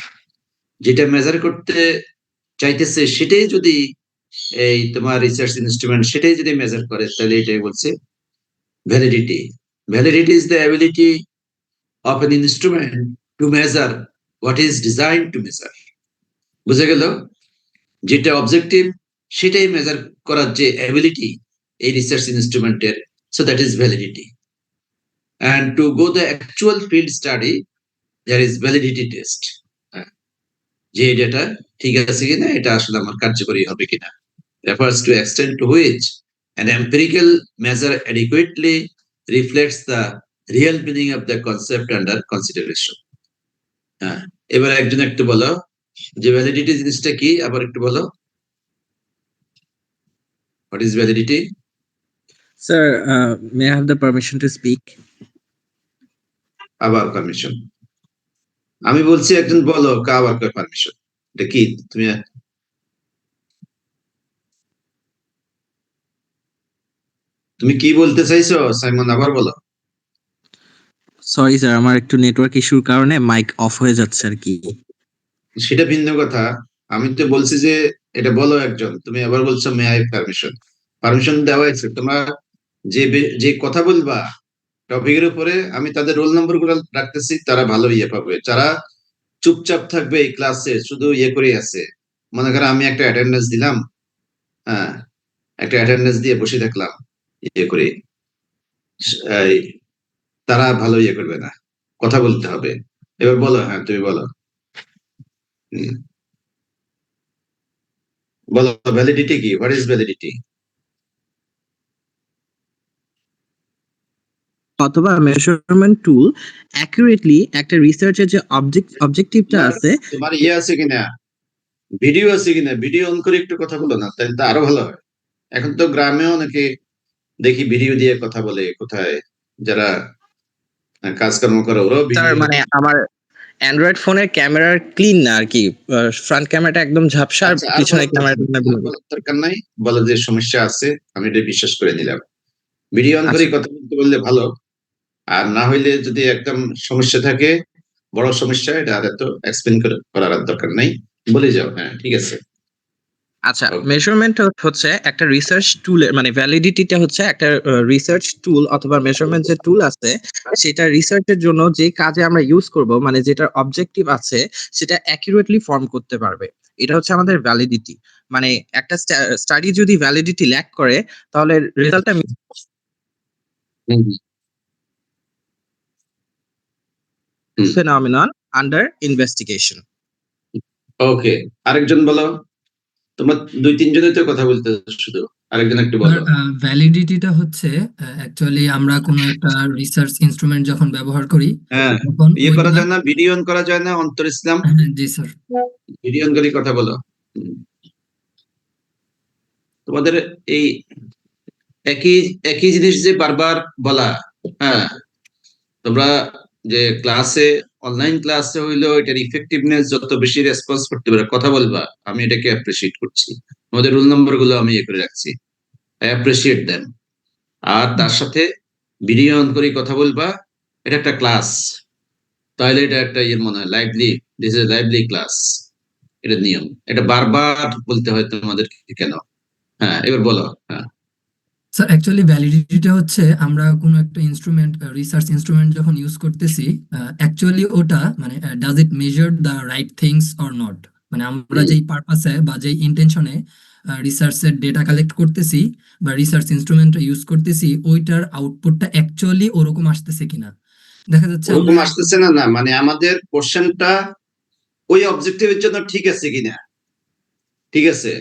যেটা মেজার করতে চাইতেছে সেটাই যদি এই তোমার রিসার্চ ইনস্ট্রুমেন্ট সেটাই যদি মেজার করে, তাহলে এটাই বলছে validity. Validity is the ability of an instrument to measure what is designed to measure. বুঝা গেল? যেটা অবজেক্টিভ সেটাই মেজার করার যে অ্যাবিলিটি এই রিসার্চ ইনস্ট্রুমেন্টের, so that is validity. And to go the actual field study, there is validity test, যে data ঠিক আছে কিনা, এটা আসলে আমার কার্যকরী হবে কিনা, refers to extent to which an empirical measure adequately reflects the real meaning of the concept under consideration. এবার একজন একটু বলো যে ভ্যালিডিটি জিনিসটা কি, আবার একটু বলো। What is validity? Sir, may I have the permission to speak? আবার পারমিশন, আমি বলছি একজন বলো, আবার পারমিশন, এটা কি তুমি কি বলতে চাইছো সাইমন, আবার বলো। সরি স্যার, আমার একটু নেটওয়ার্ক ইস্যুর কারণে মাইক অফ হয়ে যাচ্ছে আর কি। সেটা ভিন্ন কথা, আমি তো বলছি যে এটা বলো একজন, তুমি আবার বলছো মে আই পারমিশন। পারমিশন দেওয়া হয়েছে, তোমরা যে কথা বলবা টপিকের উপরে, আমি তাদের রোল নম্বর গুলো রাখতেছি, তারা ভালো ইয়ে পাবে। যারা চুপচাপ থাকবে এই ক্লাসে, শুধু ইয়ে করে আছে, মনে করো আমি একটা অ্যাটেন্ডেন্স দিলাম, একটা অ্যাটেন্ডেন্স দিয়ে বসে থাকলাম ইয়ে করে, তারা ভালো ইয়ে করবে না, কথা বলতে হবে। এবার বলো, হ্যাঁ তুমি বলো, বলো ভ্যালিডিটি কি, হোয়াট ইজ ভ্যালিডিটি? অথবা মেজারমেন্ট টুল অ্যাকুরেটলি একটা রিসার্চের যে অবজেক্টিভটা আছে তোমার ইয়ে আছে কিনা, ভিডিও আছে কিনা, ভিডিও অন করে একটু কথা বলো না, তাহলে তো আরো ভালো হয়। এখন তো গ্রামেও অনেকে দেখি ভিডিও দিয়ে কথা বলে, কোথায় যারা কাজকর্ম করে ওরাও স্যার ভিডিও। মানে আমার অ্যান্ড্রয়েড ফোনের ক্যামেরার ক্লিন না আর কি, ফ্রন্ট ক্যামেরাটা একদম ঝাপসা আর আচ্ছা, আর পিছনের বলার ক্যামেরাটা দরকার নাই, বলো যে সমস্যা আছে, আমি এটা বিশ্বাস করে নিলাম। ভিডিও অন করে আচ্ছা কথা বলতে বললে ভালো। আর না হইলে যদি একদম সমস্যা থাকে, বড় সমস্যা, এটা আর এত এক্সপ্লেন করার আর দরকার নাই, বলে যাও। হ্যাঁ, ঠিক আছে। আচ্ছা, ওকে। মেজারমেন্ট হচ্ছে একটা রিসার্চ টুলের মানে ভ্যালিডিটিটা হচ্ছে একটা রিসার্চ টুল অথবা মেজারমেন্ট যে টুল আছে সেটা রিসার্চের জন্য যে কাজে আমরা ইউজ করব মানে যেটার অবজেক্টিভ আছে সেটা অ্যাকুরেটলি ফর্ম করতে পারবে। এটা হচ্ছে আমাদের ভ্যালিডিটি। মানে একটা স্টাডি যদি ভ্যালিডিটি ল্যাক করে তাহলে রেজাল্টটা হুম, হুম। Phenomenon under investigation. ওকে, আরেকজন বলো। তোমার ২-৩ জনের তো কথা বলতে শুধু, আরেকজন একটু আর বলো। ভ্যালিডিটিটা হচ্ছে অ্যাকচুয়ালি আমরা কোনো একটা রিসার্চ ইনস্ট্রুমেন্ট যখন ব্যবহার করি হ্যাঁ, তখন ইয়ে করা ওইটা যায় না, ভিডিও অন করা যায় না? অন্তর ইসলাম, হ্যাঁ, জি স্যার। ভিডিও অন করে কথা বলো। হুম। তোমাদের এই একই একই জিনিস যে বারবার বলা, হ্যাঁ, তোমরা যে ক্লাসে, অনলাইন ক্লাসে হইলো এটার ইফেক্টিভনেস যত বেশি রেসপন্স করতে পারে, কথা বলবা, আমি এটাকে অ্যাপ্রিসিয়েট করছি। আমাদের রোল নম্বর গুলো আমি ইয়ে করে রাখছি, আই অ্যাপ্রিসিয়েট দেন। আর তার সাথে ভিডিও অন করে কথা বলবা, এটা একটা ক্লাস, তাহলে এটা একটা ইয়ের মনে হয় lively, this is lively class, এটা নিয়ম, এটা বারবার বলতে হয় তোমাদের কেন? হ্যাঁ, এবার বলো। হ্যাঁ, স্যার অ্যাকচুয়ালি ভ্যালিডিটিটা হচ্ছে আমরা কোনো একটা ইনস্ট্রুমেন্ট রিসার্চ ইনস্ট্রুমেন্ট যখন ইউজ করতেছি অ্যাকচুয়ালি ওটা মানে does it measure the right things or not, মানে আমরা হুম। যেই পারপাসে বা যেই ইন্টেনশনে রিসার্চের ডেটা কালেক্ট করতেছি বা রিসার্চ ইনস্ট্রুমেন্টটা ইউজ করতেছি ওইটার আউটপুটটা অ্যাকচুয়ালি ওরকম আসতেছে কিনা। দেখা যাচ্ছে ওরকম আমরা আসতেছে না, না মানে আমাদের কোশ্চেনটা ওই অবজেক্টিভের জন্য ঠিক আছে কিনা। ঠিক আছে,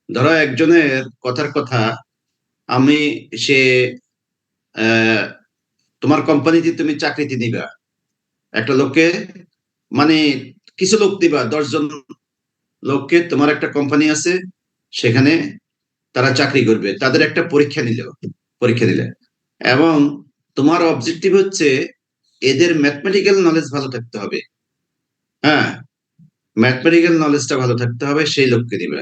ধরো একজনের কথার কথা, আমি সে আহ, তোমার কোম্পানিতে তুমি চাকরিতে দিবা একটা লোককে, মানে কিছু লোক দিবা, 10 জন লোককে, তোমার একটা কোম্পানি আছে, সেখানে তারা চাকরি করবে, তাদের একটা পরীক্ষা দিলে, এবং তোমার অবজেক্টিভ হচ্ছে এদের ম্যাথমেটিক্যাল নলেজ ভালো থাকতে হবে। হ্যাঁ, ম্যাথমেটিক্যাল নলেজটা ভালো থাকতে হবে, সেই লোককে দিবে।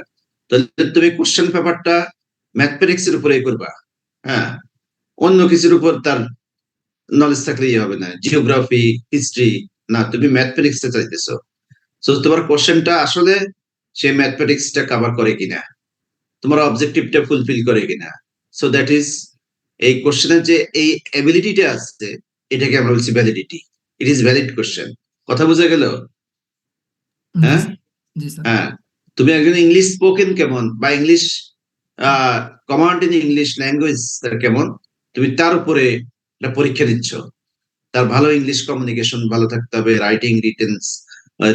তাহলে তুমি কোশ্চেন পেপারটা ম্যাথমেটিক্স এর উপরে করবা। হ্যাঁ, অন্য কিছুর উপর তার নলেজ থাকলে ইয়ে হবে না, জিওগ্রাফি, হিস্ট্রি না, তুমি ম্যাথমেটিক্সটা চাইতেছো। সো তোমার কোশ্চেনটা আসলে সে ম্যাথমেটিক্সটা কভার করে কিনা, তোমার অবজেক্টিভটা ফুলফিল করে কিনা। সো দ্যাট ইজ, এই কোশ্চেনের যে এই এবিলিটিটা আছে, এটাকে আমরা বলছি validity. It is valid question. কথা বোঝা গেল? জি হ্যাঁ, স্যার, জি স্যার। হ্যাঁ। তুমি একজন ইংলিশ স্পোকেন কেমন, বা English command in English language তার কেমন, তুমি তার উপরে একটা পরীক্ষা দিচ্ছ। তার ভালো ইংলিশ কমিউনিকেশন ভালো থাকতে হবে, রাইটিং,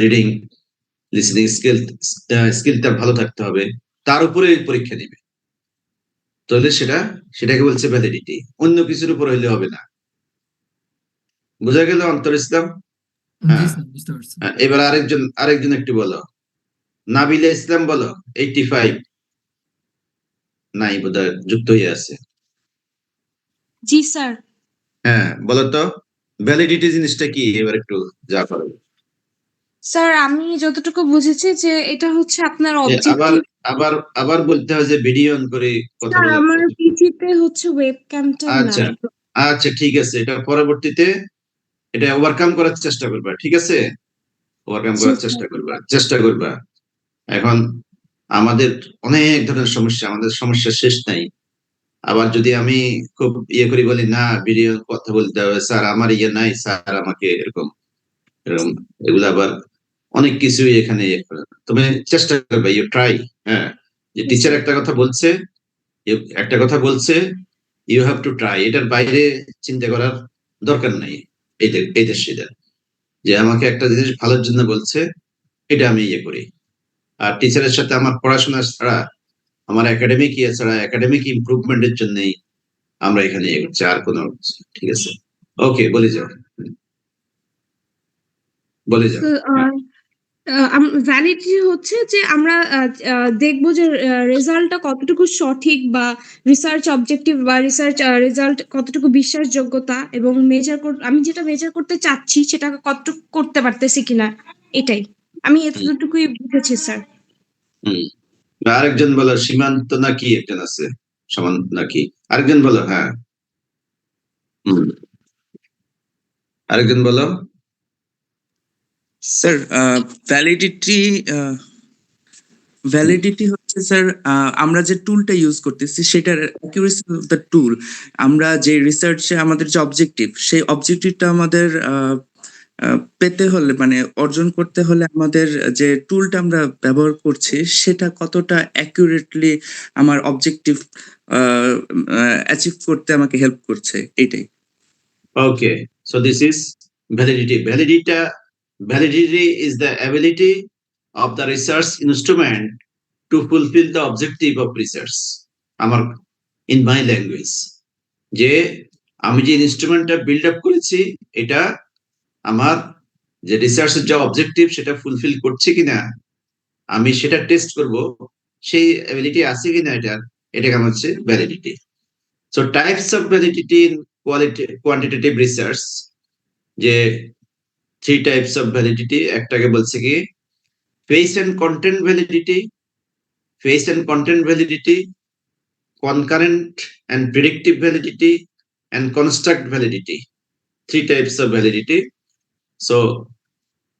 রিডিং, লিসনিং স্কিলটা ভালো থাকতে হবে, তার উপরে পরীক্ষা দিবে। তাহলে সেটাকে বলছে ভ্যালিডিটি, অন্য কিছুর উপর হইলে হবে না। বোঝা গেল অন্তর ইসলাম? জি হ্যাঁ, স্যার, বুঝতে পারছি। এবার আরেকজন একটু বলো। নাবিলা ইসলাম বলো। 85 নাই, বোধহয় যুক্ত হয়ে আছে। জি স্যার। হ্যাঁ, বলো তো ভ্যালিডিটি জিনিসটা কি, এবার একটু যা করো। স্যার আমি যতটুকু বুঝেছি যে এটা হচ্ছে আপনার আবার অবজেক্টিভ। আবার আবার বলতে হয় যে ভিডিও অন করে কথা স্যার বলার আমার কথা। পিসিতে হচ্ছে ওয়েবক্যামটা আচ্ছা, নাই। আচ্ছা, ঠিক আছে, এটা পরবর্তীতে এটা ওভারকাম করার চেষ্টা করবা, ঠিক আছে? ওভারকাম জি করার স্যার। চেষ্টা করবা। এখন আমাদের অনেক ধরনের সমস্যা, আমাদের সমস্যা শেষ নাই। আবার যদি আমি খুব ইয়ে করি, বলি না ভিডিও কথা বলতে হবে স্যার, আমার ইয়ে নাই স্যার, আমাকে এরকম এরকম, এগুলো আবার অনেক কিছুই এখানে ইয়ে করে। তুমি চেষ্টা করবে, ইউ ট্রাই। হ্যাঁ, যে জি টিচার স্যার। একটা কথা বলছে, ইউ হ্যাভ টু ট্রাই, এটার বাইরে চিন্তা করার দরকার নাই। এই দেশের যে আমাকে একটা জিনিস ভালোর জন্য বলছে, এটা আমি ইয়ে করি। আর টিচারের সাথে আমার পড়াশোনা ছাড়া, আমার একাডেমিক ইয়ে ছাড়া, একাডেমিক ইমপ্রুভমেন্টের জন্যই আমরা এখানে এগোচ্ছি, আর কোনো ঠিক আছে, ওকে বলে যাও, বলে যাও। ভ্যালিডিটি হচ্ছে যে আমরা দেখবো যে রেজাল্টটা কতটুকু সঠিক, বা রিসার্চ অবজেক্টিভ বা রিসার্চ রেজাল্ট কতটুকু বিশ্বাসযোগ্যতা, এবং আমি যেটা মেজার করতে চাচ্ছি সেটা কতটুকু করতে পারতেছি কিনা, এটাই। আমি এতটুকুই বুঝেছি স্যার। হুম, আরেকজন বলো, সীমান্ত নাকি একজন আছে, সমান নাকি, আরেকজন বলো, হ্যাঁ, হুম, আরেকজন বলো। স্যার ভ্যালিডিটি ভ্যালিডিটি হচ্ছে স্যার আমরা যে টুলটা ইউজ করতেছি সেটার অ্যাকুরেসি অফ দ্য টুল, আমরা যে রিসার্চে আমাদের যে অবজেক্টিভ, সেই অবজেক্টিভটা আমাদের পেতে হলে মানে অর্জন করতে হলে আমাদের যে টুলটা আমরা ব্যবহার করছি সেটা কতটা অ্যাকুরেটলি আমার অবজেক্টিভ অ্যাচিভ করতে আমাকে হেল্প করছে, এইটাই। Okay, so this is validity. Validity is the ability of the research instrument to fulfill the objective of research. আমার in my language, যে আমি যে ইনস্ট্রুমেন্টটা বিল্ড আপ করেছি এটা আমার যে রিসার্চের যে অবজেক্টিভ সেটা ফুলফিল করছে কিনা, আমি সেটা টেস্ট করব, সেই অ্যাবিলিটি আছে কিনা এটাকে আমার হচ্ছে validity. So types of validity in quantitative research, যে 3 টাইপস অফ ভ্যালিডিটি, একটাকে বলছে কি face and content validity, concurrent and predictive validity, and construct validity. 3 types of validity. So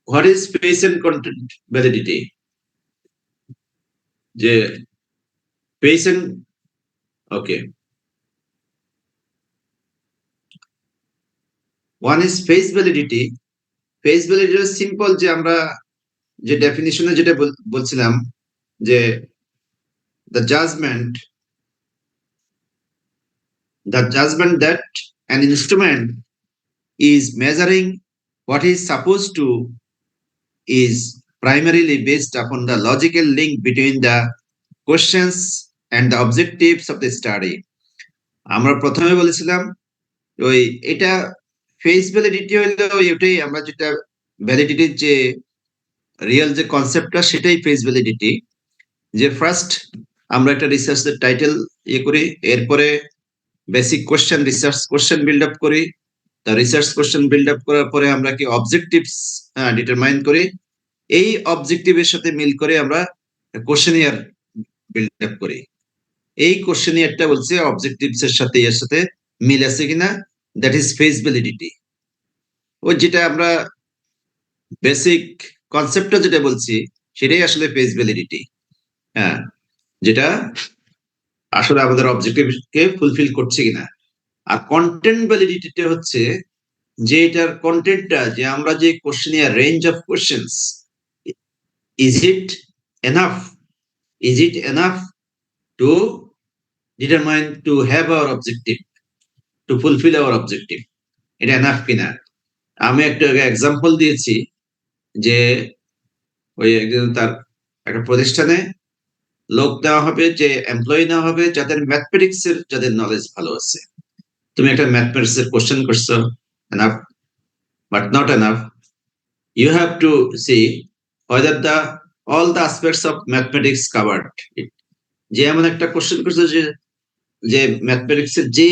what is face and content validity? যে face and okay, one is face validity. Face validity is simple, যে আমরা যে ডেফিনিশনে যেটা বলছিলাম, যে the judgment that an instrument is measuring what is supposed to is primarily based upon the logical link between the questions and the objectives of the study. আমরা প্রথমে বলেছিলাম ওই এটা ফেস ভ্যালিডিটি হইলো ওইটাই, আমরা যেটা ভ্যালিডিটির যে রিয়েল যে কনসেপ্টটা সেটাই ফেস ভ্যালিডিটি। যে ফার্স্ট আমরা একটা রিসার্চের টাইটেল করি, এরপরে basic question, research question build up করি, তা রিসার্চ কোশ্চেন বিল্ড আপ করার পরে আমরা কি অবজেক্টিভস ডিটারমাইন করি, এই অবজেক্টিভের সাথে মিল করে আমরা কোশ্চেনিয়ার বিল্ড আপ করি। এই কোশ্চেনিয়ারটা বলছে অবজেক্টিভস এর সাথে এর সাথে মিল আছে কিনা, দ্যাট ইজ ফেস ভ্যালিডিটি। ওই যেটা আমরা বেসিক কনসেপ্টটা যেটা বলছি সেটাই আসলে ফেস ভ্যালিডিটি, হ্যাঁ, যেটা আসলে আমাদের অবজেক্টিভকে ফুলফিল করছে কিনা। আর কন্টেন্ট ভ্যালিডিটিটা হচ্ছে যে এটার কন্টেন্টটা, যে আমরা যে questionnaire range of questions, is it enough to determine to have our objective, to fulfill our objective, এটা এনাফ কিনা। আমি একটা এক্সাম্পল দিয়েছি যে ওই একজন তার একটা প্রতিষ্ঠানে লোক দেওয়া হবে, যে এমপ্লয়ি নেওয়া হবে যাদের ম্যাথমেটিক্স এর যাদের নলেজ ভালো আছে। তুমি একটা ম্যাথমেটিক্স এর কোশ্চেন করছো, enough but not enough, you have to see whether all the aspects of mathematics covered it. যে এমন একটা কোশ্চেন করছো যে ম্যাথমেটিক্স এর যে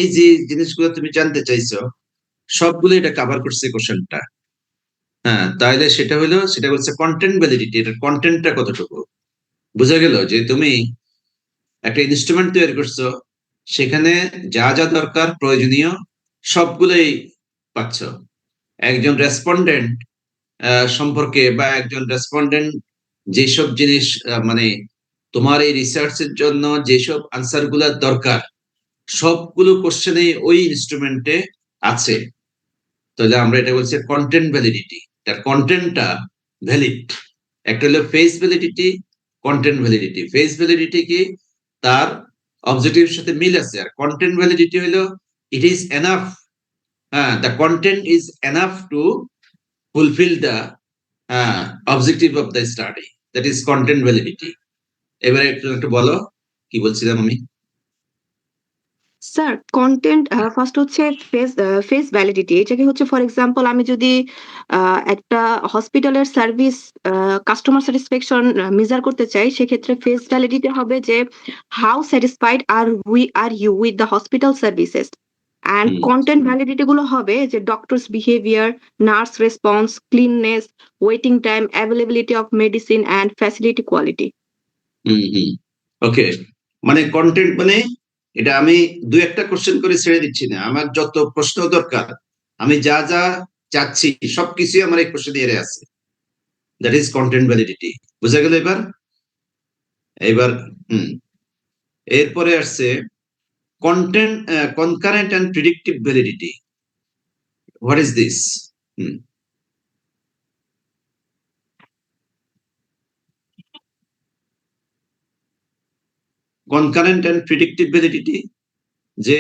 জিনিসগুলো তুমি জানতে চাইছো সবগুলো এটা কভার করছে কোশ্চেনটা, হ্যাঁ, তাহলে সেটা হচ্ছে কন্টেন্ট ভ্যালিডিটি। এটার কন্টেন্টটা কতটুকু বোঝা গেল, যে তুমি একটা ইনস্ট্রুমেন্ট তৈরি করছো, সেখানে যা যা দরকার প্রয়োজনীয় সবগুলোই পাচ্ছ। একজন রেসপন্ডেন্ট সম্পর্কে, বা একজন রেসপন্ডেন্ট যেসব জিনিস মানে তোমার এই রিসার্চের জন্য যেসব আনসার গুলা দরকার সবগুলো কোশ্চেনে ওই ইনস্ট্রুমেন্টে আছে। তাহলে আমরা এটা বলছি কন্টেন্ট ভ্যালিডিটি, তার কন্টেন্টটা ভ্যালিড। একটা হলো face validity, content validity. Face validity কি তার অবজেক্টিভের সাথে মিল আছে, আর কন্টেন্ট ভ্যালিডিটি হলো it is enough, the content is enough to fulfill the objective of the study, that is content validity. এবারে একটু বলো কি বলছিলাম আমি। স্যার কন্টেন্ট ফার্স্ট হচ্ছে ফেস ভ্যালিডিটি। এটাকে হচ্ছে ফর এক্সাম্পল আমি যদি একটা হসপিটালের সার্ভিস কাস্টমার স্যাটিসফ্যাকশন মেজার করতে চাই, সেক্ষেত্রে ফেস ভ্যালিডিটি হবে যে how satisfied are you with the hospital services. And হুম। কন্টেন্ট ভ্যালিডিটি গুলো হবে যে doctors behaviour, nurse response, cleanliness, waiting time, availability of medicine and facility quality. Okay, মানে কন্টেন্ট মানে এটা আমি দুই একটা কোশ্চেন করে ছেড়ে দিচ্ছি না, আমার যত প্রশ্ন দরকার, আমি যা যা চাচ্ছি সবকিছুই আমার এই কোশ্চেন এর আছে। That is content validity. বুঝা গেল এবার? এবার এরপরে আসছে content concurrent and predictive validity. What is this? Concurrent and predictive validity, যে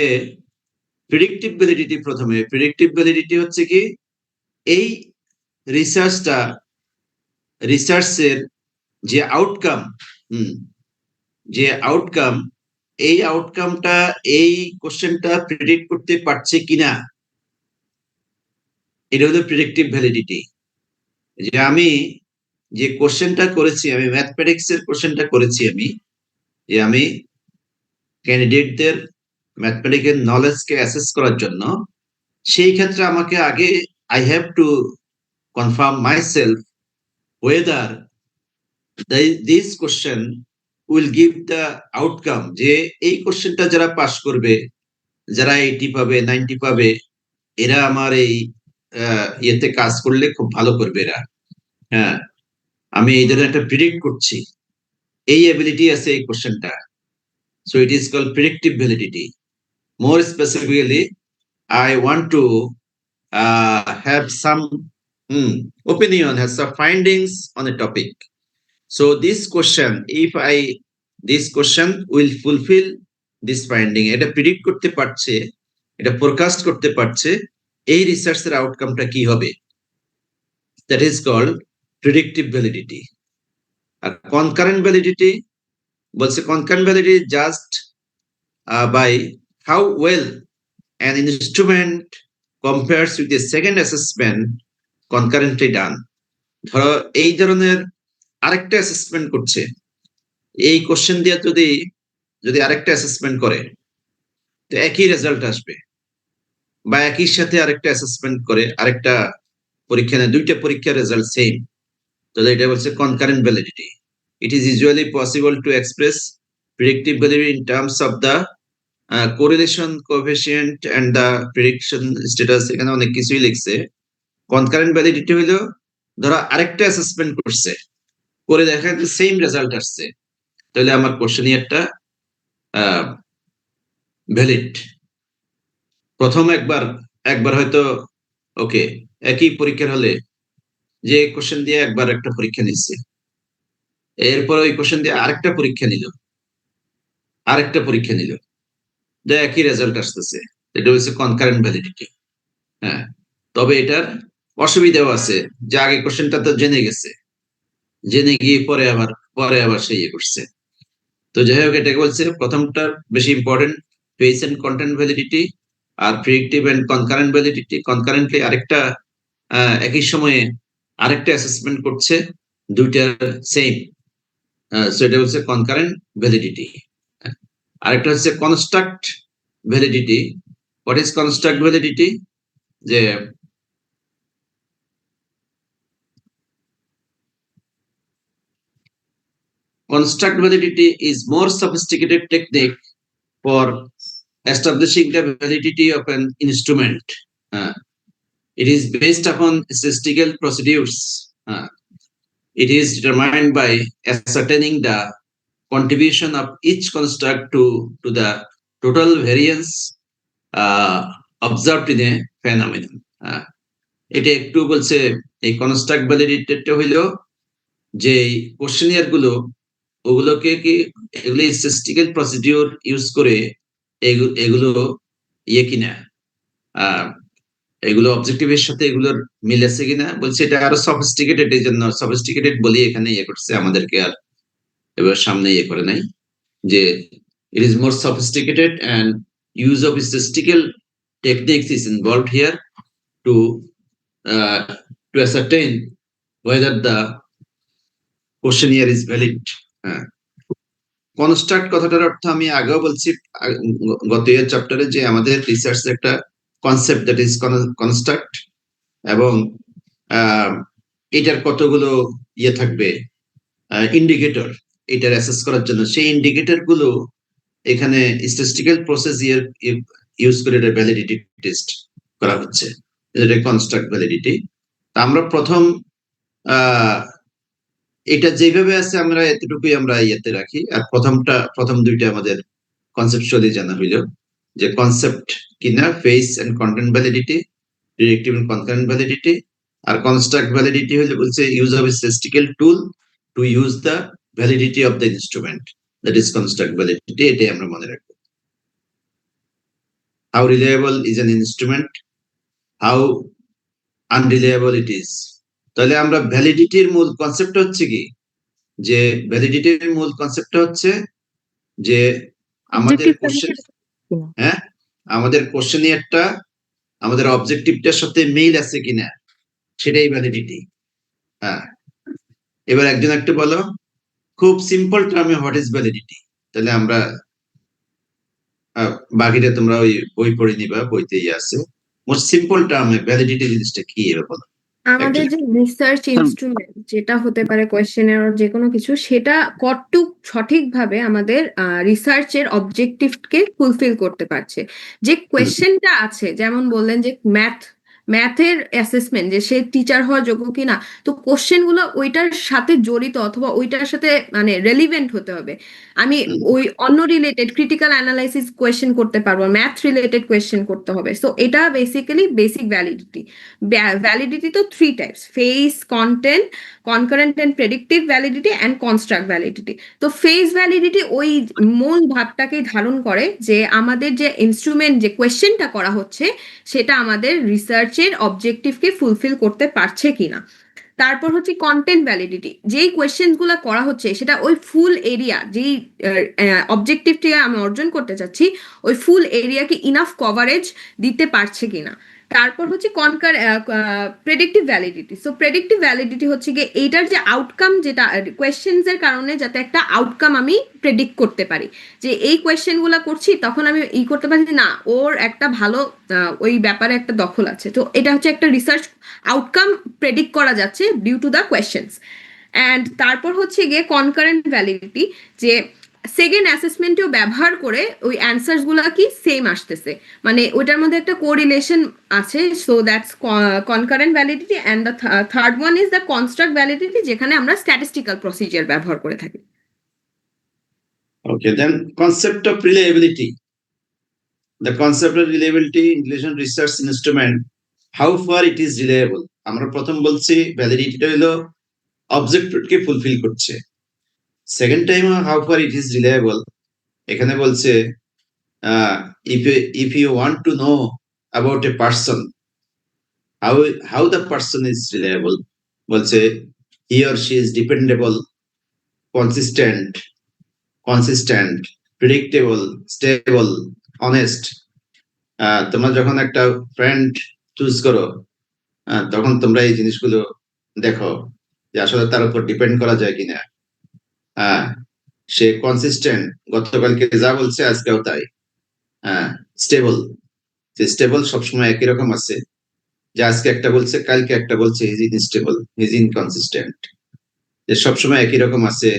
প্রিডিক্টিভ ভ্যালিডিটি, প্রথমে প্রিডিক্টিভ ভ্যালিডিটি হচ্ছে কি এই রিসার্চের যে আউটকাম, এই আউটকামটা এই কোশ্চেনটা প্রেডিক্ট করতে পারছে কিনা, এটা হলো প্রেডিক্টিভ ভ্যালিডিটি। যে আমি যে কোশ্চেনটা করেছি, আমি ম্যাথমেটিক্স এর কোশ্চেনটা করেছি, যে আমি ক্যান্ডিডেটদের ম্যাথমেটিক্যাল নলেজকে অ্যাসেস করার জন্য, সেই ক্ষেত্রে আমাকে আগে I have to confirm myself weather this question will give the outcome, যে এই কোশ্চেনটা যারা পাস করবে, যারা 80 পাবে, 90 পাবে, এরা আমার এই ইয়েতে কাজ করলে খুব ভালো করবে এরা। হ্যাঁ, আমি এই ধরনের একটা প্রিডিক্ট করছি, এই এবিলিটি আছে এই কোশ্চেনটা। So it is called predictive validity. More specifically I want to have some opinion, have some findings on a topic. So this question will fulfill this finding. এটা প্রিডিক্ট করতে পারছে, এটা ফোরকাস্ট করতে পারছে এই রিসার্চের আউটকামটা কি হবে। That is called predictive validity. আর কনকারেন্ট ভ্যালিডিটি বলছে, concurrent validity just by how well an instrument compares with the second assessment concurrently done. ধরো এই ধরনের আরেকটা অ্যাসেসমেন্ট করছে, এই কোশ্চেন দিয়ে যদি আরেকটা অ্যাসেসমেন্ট করে তো একই রেজাল্ট আসবে, বা একই সাথে আরেকটা অ্যাসেসমেন্ট করে আরেকটা পরীক্ষা নেয়, দুইটা পরীক্ষার রেজাল্ট সেম, তাহলে এটা বলছে concurrent validity. It is usually possible to express predictive validity in terms of the correlation coefficient and the prediction status. এখানে অনেক কিছুই লিখছে। কনকারেন্ট ভ্যালিডিটি হলো ধরো আরেকটা অ্যাসেসমেন্ট করছে, করে দেখা যাচ্ছে সেম রেজাল্ট আসছে, তাহলে আমার কোশ্চেনই একটা ভ্যালিড। প্রথম একবার হয়তো ওকে একই পরীক্ষার হলে যে কোশ্চেন দিয়ে একবার একটা পরীক্ষা নিচ্ছে, এরপর ওই কোশ্চেন দিয়ে আরেকটা পরীক্ষা নিল, একই রেজাল্ট আসতেছে, এটা হচ্ছে কনকারেন্ট ভ্যালিডিটি। হ্যাঁ, তবে এটার অসুবিধাও আছে, যে আগে কোশ্চেনটা তো জেনে গিয়ে পরে আবার সে ইয়ে করছে। তো যাই হোক, এটাকে বলছে প্রথমটার বেশি important, face and content validity, আর predictive and concurrent validity. Concurrently আরেকটা একই সময়ে আরেকটা অ্যাসেসমেন্ট করছে, দুইটা সেম, সো এটা হচ্ছে কনকারেন্ট ভ্যালিডিটি। আরেকটা হচ্ছে construct validity. What is construct validity? যে construct validity is more sophisticated technique for establishing the validity of an instrument. It is based upon statistical procedures. It is determined by ascertaining the contribution of each construct to the total variance observed in a phenomenon. এটা একটু বলছে এই construct ভ্যালিডিটিটা হইলো যে questionnaire গুলো, ওগুলোকে কি এগুলো স্ট্যাটিস্টিক্যাল প্রসিডিউর ইউজ করে এগুলো ইয়ে কিনা, এগুলো অবজেক্টিভের সাথে এগুলোর মিল আছে কিনা। বলছে এটা আরো সফিস্টিকেটেড, এই জন্য সফিস্টিকেটেড বলি এখানে ইয়ে করছে, আমাদেরকে আর এবার সামনে ইয়ে করে নাই, যে it is more sophisticated and use of statistical techniques is involved here to ascertain whether the questionnaire is valid. Construct কথাটার অর্থ আমি আগেও বলছি গত ইয়ার চ্যাপ্টারে যে আমাদের রিসার্চ একটা কনসেপ্ট দ্যাট ইজ কনস্ট্রাক্ট, এবং এটার কতগুলো ইয়ে থাকবে ইন্ডিকেটর এটার অ্যাসেস করার জন্য। সেই ইন্ডিকেটর গুলো এখানে স্ট্যাটিস্টিক্যাল প্রসেস ইউজ করে এটা ভ্যালিডিটি টেস্ট করা হচ্ছে, এটা কনস্ট্রাক্ট ভ্যালিডিটি। আমরা প্রথম এটা যেভাবে আছে আমরা এতটুকুই আমরা ইয়েতে রাখি। আর প্রথম দুইটা আমাদের কনসেপচুয়ালি জানা হইল যে কনসেপ্ট কিনা face and content validity, directive and concurrent validity. আর কনস্ট্রাক্ট ভ্যালিডিটি হলে বলছে use of statistical tool to use the validity of the instrument, that is construct validity. এটাই আমরা মনে রাখবো। How reliable is an instrument, how unreliable it is. তাহলে আমরা ভ্যালিডিটির মূল কনসেপ্ট হচ্ছে কি, যে ভ্যালিডিটির মূল কনসেপ্টটা হচ্ছে যে আমাদের কোশ্চেন, হ্যাঁ, আমাদের কোশ্চেনিয়ারটা আমাদের অবজেক্টিভটার সাথে মিল আছে কিনা, সেটাই ভ্যালিডিটি। হ্যাঁ, এবার একজন একটু বলো খুব সিম্পল টার্মে হোয়াট ইজ ভ্যালিডিটি। তাহলে আমরা বাকিটা তোমরা ওই বই পড়ে নিবা, বইতেই আছে। মোস্ট সিম্পল টার্মে ভ্যালিডিটি জিনিসটা কি এবার বলো। আমাদের যে রিসার্চ ইনস্ট্রুমেন্ট যেটা হতে পারে কোয়েশ্চেনের যে কোনো কিছু, সেটা কতটুক সঠিকভাবে আমাদের রিসার্চের অবজেক্টিভকে ফুলফিল করতে পারছে। যে কোয়েশ্চেনটা আছে, যেমন বললেন যে ম্যাথের অ্যাসেসমেন্ট, যে সে টিচার হওয়ার যোগ্য কিনা, তো কোশ্চেন গুলো ওইটার সাথে জড়িত অথবা ওইটার সাথে মানে রেলিভেন্ট হতে হবে। আমি ওই অন্য রিলেটেড ক্রিটিক্যাল অ্যানালাইসিস কোয়েশ্চেন করতে পারবো, ম্যাথ রিলেটেড কোয়েশ্চেন করতে হবে। সো এটা বেসিক্যালি বেসিক ভ্যালিডিটি। ভ্যালিডিটি তো 3 types: face, content, concurrent and predictive validity and construct validity. তো ফেস ভ্যালিডিটি ওই মূল ভাবটাকেই ধারণ করে যে আমাদের যে ইনস্ট্রুমেন্ট, যে কোয়েশ্চেনটা করা হচ্ছে, সেটা আমাদের রিসার্চের অবজেক্টিভকে ফুলফিল করতে পারছে কিনা। তারপর হচ্ছে কন্টেন্ট ভ্যালিডিটি, যেই কোয়েশ্চেন গুলো করা হচ্ছে সেটা ওই ফুল এরিয়া, যেই অবজেক্টিভটি আমি অর্জন করতে চাচ্ছি, ওই ফুল এরিয়াকে ইনাফ কভারেজ দিতে পারছে কিনা। তারপর হচ্ছে predictive validity. So predictive validity হচ্ছে গিয়ে এইটার যে আউটকাম, যেটা কোয়েশ্চেন্স এর কারণে যাতে একটা আউটকাম আমি প্রেডিক্ট করতে পারি, যে এই কোয়েশ্চেন গুলা করছি তখন আমি করতে পারি যে না, ওর একটা ভালো ওই ব্যাপারে একটা দখল আছে। তো এটা হচ্ছে একটা রিসার্চ আউটকাম প্রেডিক্ট করা যাচ্ছে due to the questions. And তারপর হচ্ছে গিয়ে কনকারেন্ট ভ্যালিডিটি, যে সেকেন্ড অ্যাসেসমেন্টেও ব্যবহার করে ওই অ্যান্সার্স গুলা কি সেম আসতেছে, মানে ওইটার মধ্যে একটা কোরিলেশন আছে। So that's concurrent validity. And the third one is the construct validity, যেখানে আমরা স্ট্যাটিস্টিক্যাল প্রসিজার ব্যবহার করে থাকি। Okay, then concept of reliability. The concept of reliability in relation to research instrument, how far it is reliable. আমরা প্রথম বলছি ভ্যালিডিটিটা হলো অবজেক্টিভকে fulfil করছে। Second time how far it is reliable, এখানে বলছে if you want to know about a person, how the person is reliable, বলছে he or she is dependable, consistent, predictable, stable, honest. তোমরা যখন একটা ফ্রেন্ড চুজ করো, তখন তোমরা এই জিনিসগুলো দেখো যে আসলে তার উপর ডিপেন্ড করা যায় কিনা। সে কনসিস্টেন্ট, গতকালকে যা বলছে আজকেও তাই। স্টেবল, যে স্টেবল সবসময় একই রকম আছে, যে আজকে একটা বলছে কালকে একটা বলছে, হিজ ইনস্টেবল, হিজ ইনকনসিস্টেন্ট, যে সবসময় একই রকম আছে,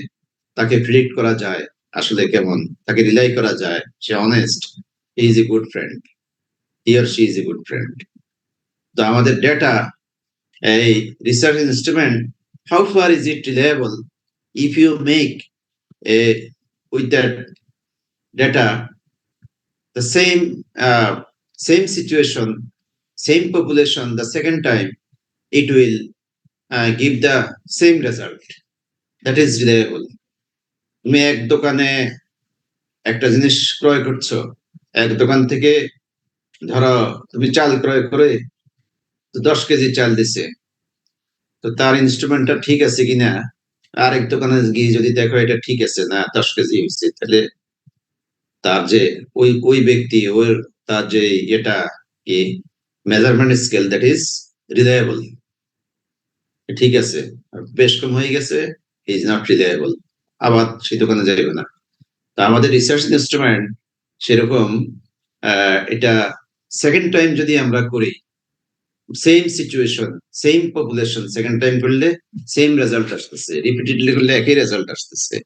তাকে প্রিডিক্ট করা যায় আসলে কেমন, তাকে রিলাই করা যায়, সে honest, he is a good friend, he or she is a good friend. তো আমাদের ডেটা, এই research instrument, how far is it reliable if you make with that data the same situation, same population the second time, it will give the same result, that is reliable. তুমি এক দোকানে একটা জিনিস ক্রয় করছো, এক দোকান থেকে ধরো তুমি চাল ক্রয় করে 10 কেজি চাল দিছে, তো তার ইনস্ট্রুমেন্টটা ঠিক আছে কিনা, আরেক দোকানে গিয়ে যদি দেখো এটা ঠিক আছে না 10 কেজি হয়েছে, তাহলে তার যে ওই ব্যক্তি ওর তার যে এটা কি measurement scale that is reliable, ঠিক আছে, বেশ কম হয়ে গেছে, ইজ নট রিলায়েবল, আবার সেই দোকানে যাইবে না। তা আমাদের রিসার্চ ইনস্ট্রুমেন্ট সেরকম এটা সেকেন্ড টাইম যদি আমরা করি, same situation same population, second time করলে সেম রেজাল্ট আসতেছে, রিপিটেডলি করলে একই রেজাল্ট আসতেছে,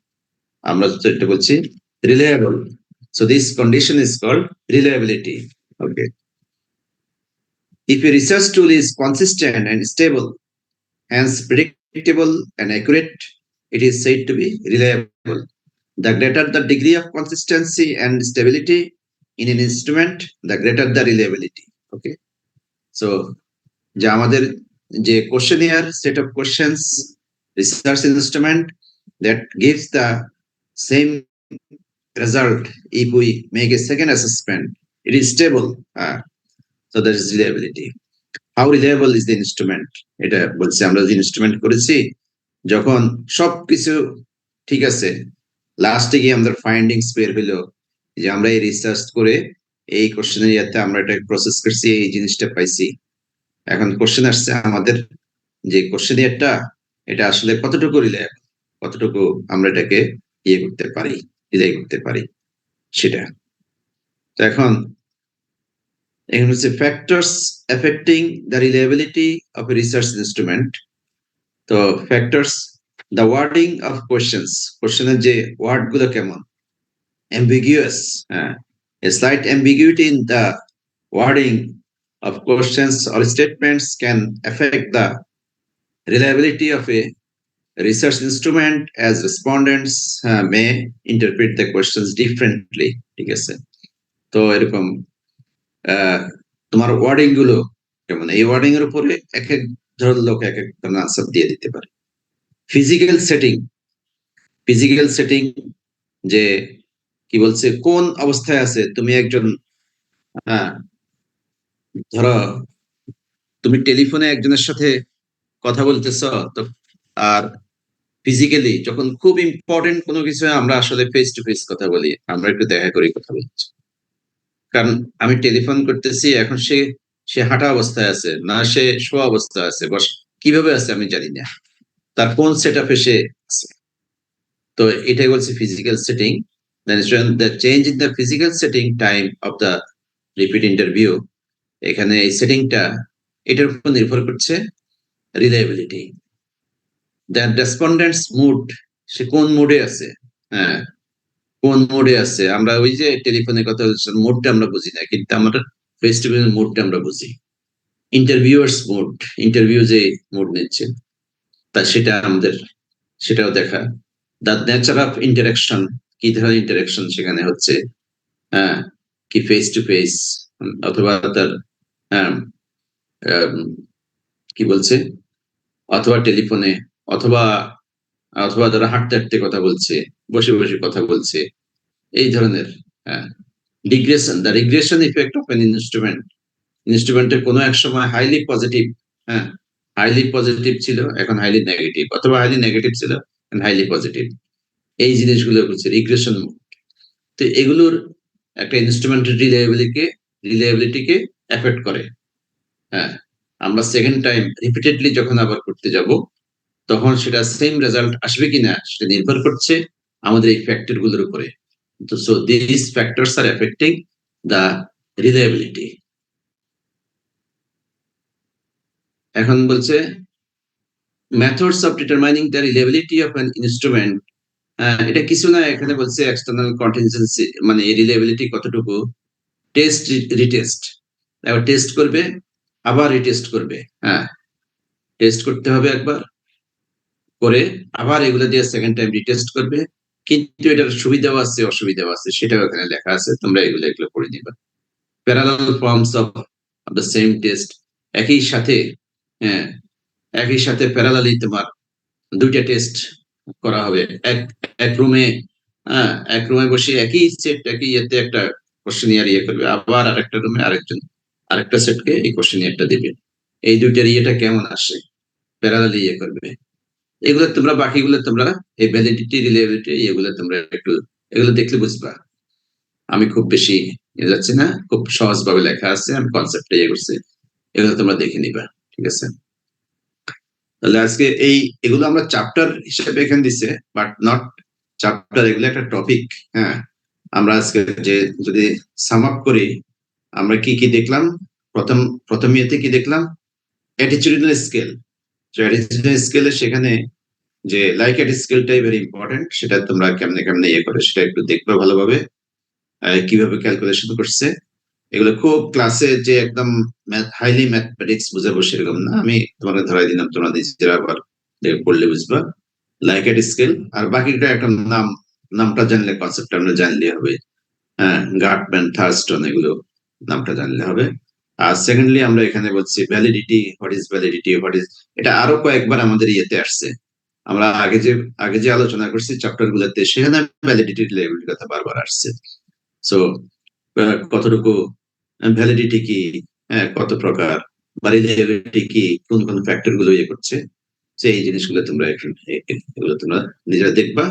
আমরা তো এটা বলছি reliable. So this condition is called reliability. Okay, if a research tool is consistent and stable, hence predictable and accurate, it is said to be reliable. The greater the degree of consistency and stability in an instrument, the greater the reliability. Okay, so যে আমাদের যে questionnaire set of questions research instrument that gives the same result if we make a second assessment, it is stable. So there is reliability. How reliable is the instrument? এটা বলছে আমরা যে instrument করেছি যখন সবকিছু ঠিক আছে, লাস্টে গিয়ে আমাদের ফাইন্ডিংস বের হইলো যে আমরা এই রিসার্চ করে এই কোশ্চেনের ইয়াতে আমরা এটা প্রসেস করছি, এই জিনিসটা পাইছি। এখন কোশ্চেন আসছে আমাদের যে কোশ্চেনিয়ারটা এটা আসলে কতটুকু রিলায়েবল, কতটুকু আমরা এটাকে ইয়ে করতে পারি, রিলাই করতে পারি সেটা। তো এখন এখানে হচ্ছে factors affecting the reliability of a research instrument. তো factors, the wording of questions, কোশ্চেনের যে ওয়ার্ড গুলো কেমন, ambiguous, a slight ambiguity in the wording of questions or statements can affect the reliability of a research instrument as respondents may interpret the questions differently. ঠিক আছে, তো এরকম তোমার wording গুলো কেমন, এই ওয়ার্ডিং এর উপরে এক এক ধরনের লোক এক এক ধরনের আনসার দিয়ে দিতে পারে। ফিজিক্যাল সেটিং যে কি বলছে, কোন অবস্থায় আছে তুমি একজন, ধরো তুমি টেলিফোনে একজনের সাথে কথা বলতেছ, তো আর ফিজিক্যালি যখন খুব ইম্পর্টেন্ট কোনো কিছু আমরা আসলে ফেস টু ফেস কথা বলি, আমরা একটু দেখা করি কথা বলছি, কারণ আমি টেলিফোন করতেছি, এখন সে হাঁটা অবস্থায় আছে না সে শোয়া অবস্থায় আছে, বস কিভাবে আছে আমি জানি না, তার কোন সেট আপে সে আছে। তো এটাই বলছে physical setting. the change in the physical setting time of the repeat interview, এখানে এই সেটিংটা এটার উপর নির্ভর করছে রিলায়েবিলিটি। the respondent's mood, সে কোন মুডে আছে, কোন মোডে আছে, আমরা ওই যে টেলিফোনে কথা বলছি মোডটা আমরা বুঝি না, কিন্তু আমরা ফেস টু ফেস মোডটা আমরা বুঝি। ইন্টারভিউয়ার্স মোড, ইন্টারভিউ যে মোড নিচ্ছে তা সেটা আমাদের সেটাও দেখা। দ্য নেচার অফ ইন্টারাকশন, কি ধরনের ইন্টারাকশন সেখানে হচ্ছে, কি ফেস টু ফেস অথবা তার কি বলছে, অথবা টেলিফোনে, অথবা তারা হাঁটতে হাঁটতে কথা বলছে, বসে বসে কথা বলছে, এই ধরনের। Regression, the regression effect of an ইনস্ট্রুমেন্টের কোনো এক সময় হাইলি পজিটিভ, হাইলি পজিটিভ ছিল এখন হাইলি নেগেটিভ, অথবা হাইলি নেগেটিভ ছিল হাইলি পজিটিভ, এই জিনিসগুলো হচ্ছে রিগ্রেশন। তো এগুলোর একটা ইনস্ট্রুমেন্টের রিলায়েবিলিটিকে এফেক্ট করে। আমরা সেকেন্ড টাইম রিপিটেডলি যখন আবার করতে যাব তখন সেটা সেম রেজাল্ট আসবে কিনা সেটা নির্ভর করছে আমাদের এই ফ্যাক্টর গুলোর উপরে। তো so this factors are affecting the reliability. এখন বলছে methods of determining the reliability of an instrument. এটা কিছু না, এখানে বলছে এক্সটার্নাল কন্টিনজেন্সি, মানে রিলায়েবিলিটি কতটুকু, টেস্ট রিটেস্ট, এবার টেস্ট করবে আবার রিটেস্ট করবে, টেস্ট করতে হবে একবার করে আবার এগুলো দিয়ে সেকেন্ড টাইম রিটেস্ট করবে, কিন্তু এটার সুবিধাও আছে অসুবিধাও আছে, সেটাও এখানে লেখা আছে, তোমরা এগুলো পড়ে নিবা। Parallel forms of the same test, একই সাথে প্যারালালি তোমার দুইটা টেস্ট করা হবে এক রুমে বসে একই সেট একই ইয়েতে একটা কোশ্চেনিয়ার করবে, আবার আরেকটা রুমে আরেকটা সেটকে এই কোশ্চেনিয়ারটা দিবে, এই দুইটার ইয়েটা কেমন আসে প্যারালালি করবে। এগুলো তোমরা বাকিগুলো তোমরা এই ভ্যালিডিটি রিলায়েবিলিটি এগুলো তোমরা একটু এগুলো দেখলে বুঝবা। আমি খুব বেশি যাচ্ছি না, খুব সহজভাবে লেখা আছে, আমি কনসেপ্টটা ইয়ে করছি, এগুলো তোমরা দেখে নিবা, ঠিক আছে? তাহলে আজকে এগুলো আমরা চ্যাপ্টার হিসেবে এখানে দিছে, বাট নট চ্যাপ্টার, এগুলো একটা টপিক। হ্যাঁ, আমরা আজকে যে যদি সাম আপ করি, আমরা কি কি দেখলাম? প্রথম ইয়েতে কি দেখলাম? অ্যাটিটিউডাল স্কেল। অ্যাটিটিউডাল স্কেলে সেখানে যে লাইক স্কেলটাই ভেরি ইম্পর্টেন্ট, সেটা তোমরা কেমনে কেমনে ইয়ে করে সেটা একটু দেখবে ভালোভাবে, কিভাবে ক্যালকুলেশন করছে। এগুলো খুব ক্লাসে যে একদম হাইলি ম্যাথমেটিক্স বুঝাবো সেরকম না, আমি তোমাকে ধরাই দিলাম, তোমরা নিজেরা আবার পড়লে বুঝবা। লাইক স্কেল, আর বাকিটা একটা নামটা জানলে, কনসেপ্ট আমরা জানলে হবে। হ্যাঁ, গার্টম্যান, থার্স্টন, এগুলো নামটা জানলে হবে। আর সেকেন্ডলি আমরা এখানে বলছি validity, what is validity, what is, এটা আরো কয়েকবার আমাদের ইয়েতে আসছে। আমরা আগে যে আলোচনা করছি চ্যাপ্টার গুলোতে, সেখানে ভ্যালিডিটি লেভেলের কথা বারবার আসছে। সো কতটুকু ভ্যালিডিটি কি, হ্যাঁ, কত প্রকার, বা রিলায়েবিলিটি কি, কোন কোন ফ্যাক্টর গুলো ইয়ে করছে, এই জিনিসগুলো তোমরা এগুলো তোমরা নিজেরা দেখবা।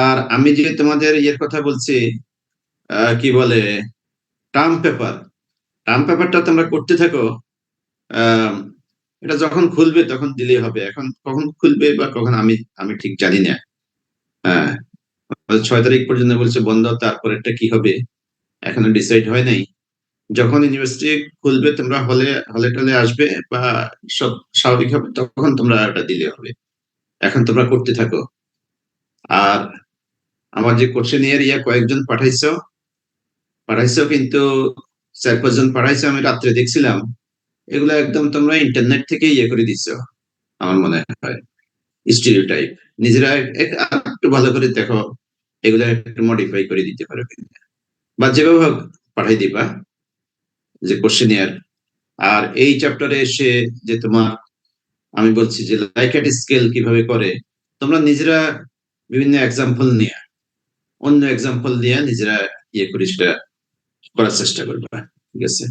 আর আমি যে তোমাদের ইয়ের কথা বলছি, কি বলে, টার্ম পেপারটা তোমরা করতে থাকো। এটা যখন খুলবে তখন দিলেই হবে, এখন কখন খুলবে বা কখন আমি ঠিক জানি না। হ্যাঁ, 6 তারিখ পর্যন্ত বলছে বন্ধ, তারপরেরটা কি হবে এখনো ডিসাইড হয় নাই। যখন ইউনিভার্সিটি খুলবে, তোমরা হলে টলে আসবে বা সব স্বাভাবিক হবে, তখন তোমরা এটা দিলে হবে। এখন তোমরা করতে থাকো। আর আমার যে কোশ্চেনিয়ার কয়েকজন পাঠাইছো কিন্তু 4-5 জন পাঠাইছো, আমি রাত্রে দেখছিলাম, এগুলো একদম তোমরা ইন্টারনেট থেকে করে দিচ্ছ আমার মনে হয়, স্টিরিওটাইপ। নিজেরা একটু ভালো করে দেখো, এগুলো একটু মডিফাই করে দিতে পারো কিনা, বা যেভাবে হোক পাঠাই দিবা যে কোশ্চেনিয়ার। আর এই চ্যাপ্টারে এসে যে তোমার আমি বলছি যে লাইকেট স্কেল কিভাবে করে, তোমরা নিজেরা বিভিন্ন অন্য এক্সাম্পল নিয়ে নিজেরা করে সেটা করার চেষ্টা করবে, ঠিক আছে?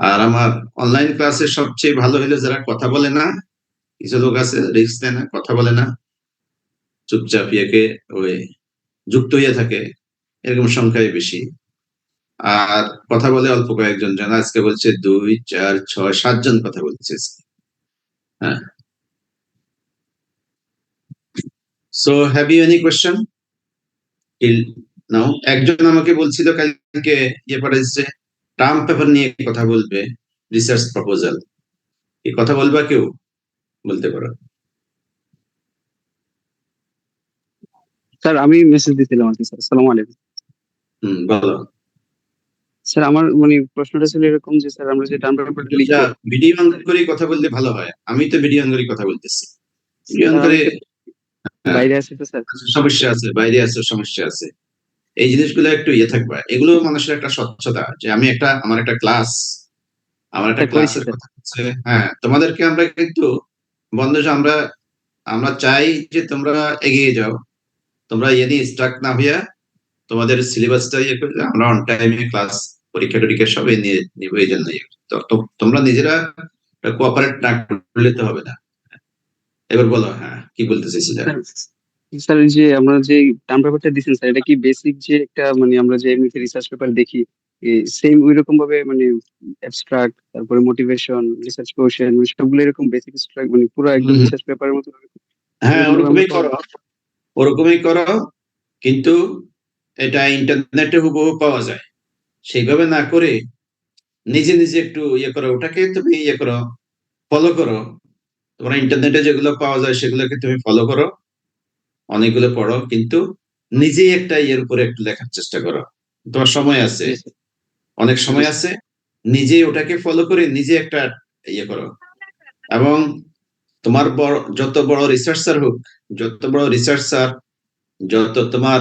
আর আমার অনলাইন ক্লাসে সবচেয়ে ভালো হলো যারা কথা বলে না, কিছু লোক আছে রিস্ক দেয় না, কথা বলে না, চুপচাপ ওই যুক্ত হয়ে থাকে, এরকম সংখ্যাই বেশি। আর কথা বলে অল্প কয়েকজন, জানা আজকে বলছে 2, 4, 6, 7 জন কথা বলছে। হ্যাঁ, so have you any question till now? একজন আমাকে বলছিল কালকে পাঠাচ্ছে, টার্ম পেপার নিয়ে কথা বলবে, রিসার্চ প্রপোজাল, এই কথা বলবা কেউ? বলতে পারো। স্যার আমি মেসেজ দিছিলাম আর কি স্যার। আসসালামু আলাইকুম। বলো। স্যার আমার মানে প্রশ্নটা ছিল এরকম যে স্যার আমরা যে টার্ম পেপারটা লিখবো, ভিডিও অন করে কথা বললে ভালো হয়, আমি তো ভিডিও অন করে কথা বলতেছি। ভিডিও অন করে বাইরে আছি তো স্যার। সমস্যা আছে, বাইরে আছে সমস্যা আছে, এই জিনিসগুলো একটু থাকবা। এগুলো মানুষের একটা স্বচ্ছতা, যে আমি আমার একটা ক্লাসের কথা হচ্ছে। হ্যাঁ, তোমাদেরকে আমরা কিন্তু বন্ধু, আমরা চাই যে তোমরা এগিয়ে যাও, তোমরা নিয়ে স্টাক না হইয়া তোমাদের সিলেবাসটা করে, আমরা অন টাইমে ক্লাস, পরীক্ষা টরীক্ষা সবই নিয়ে নিবো, এই জন্য তোমরা নিজেরা কোঅপারেট না করলে তো হবে না। এবার বলো, হ্যাঁ, কি বলতে চাইছিলাম? স্যার যে আমরা যে টার্ম পেপারটা দিচ্ছেন স্যার, এটা কি বেসিক যে একটা মানে আমরা যে এমনিতে রিসার্চ পেপার দেখি সেম ওই রকম ভাবে মানে অ্যাবস্ট্রাক্ট, তারপরে মোটিভেশন, রিসার্চ কোশ্চেন, সবগুলো এরকম বেসিক স্ট্রাক মানে পুরো একদম রিসার্চ পেপারের মতো? হ্যাঁ, ওরকমই করো, কিন্তু এটা ইন্টারনেটে হুবহু পাওয়া যায়, সেইভাবে না করে নিজে নিজে একটু করো, ওটাকে তুমি করো, ফলো করো। তোমরা ইন্টারনেটে যেগুলো পাওয়া যায় সেগুলোকে তুমি ফলো করো, অনেকগুলো পড়ো, কিন্তু নিজেই একটা উপরে একটু লেখার চেষ্টা করো। তোমার সময় আছে, অনেক সময় আছে, নিজেই ওটাকে ফলো করে নিজে একটা করো। এবং তোমার যত বড় রিসার্চার হোক, যত তোমার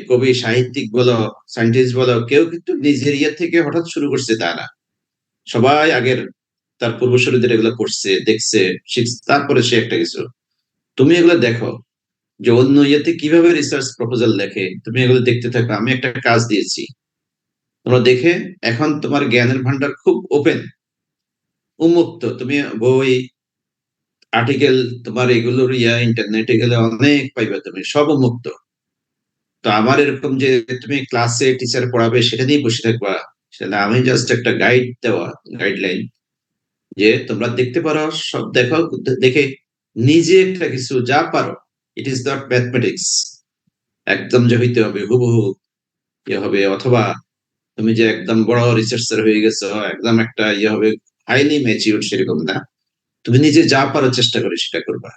কবি, সাহিত্যিক বলো, সায়েন্টিস্ট বলো, কেউ কিন্তু নিজের থেকে হঠাৎ শুরু করছে তা না। সবাই আগের তার পূর্বসূরীদের এগুলো করছে, দেখছে, শিখছে, তারপরে সে একটা কিছু। তুমি এগুলো দেখো যে অন্য কিভাবে রিসার্চ প্রপোজাল লেখে, তুমি এগুলো দেখতে থাকো। আমি একটা কাজ দিয়েছি, তোমরা দেখে, এখন তোমার জ্ঞানের ভান্ডার খুব ওপেন, উন্মুক্ত। তুমি বই, আর্টিকেল, তোমার এগুলোর ইন্টারনেটে গেলে অনেক পাইবে, তুমি সব উন্মুক্ত। তো আমার এরকম যে তুমি ক্লাসে টিচার পড়াবে সেটা নিয়ে বসে থাকবা, সেটা আমি জাস্ট একটা গাইডলাইন যে তোমরা দেখতে পারো, সব দেখো, দেখে নিজে একটা কিছু যা পারো, ইট ইজ নট ম্যাথমেটিক্স একদম যে হইতে হবে হুবহু ইয়ে হবে, অথবা তুমি যে একদম বড় রিসার্চার হয়ে গেছো, একদম একটা ইয়ে হবে হাইলি ম্যাচিউর, সেরকম না। তুমি নিজে যা পারো চেষ্টা করে সেটা করবা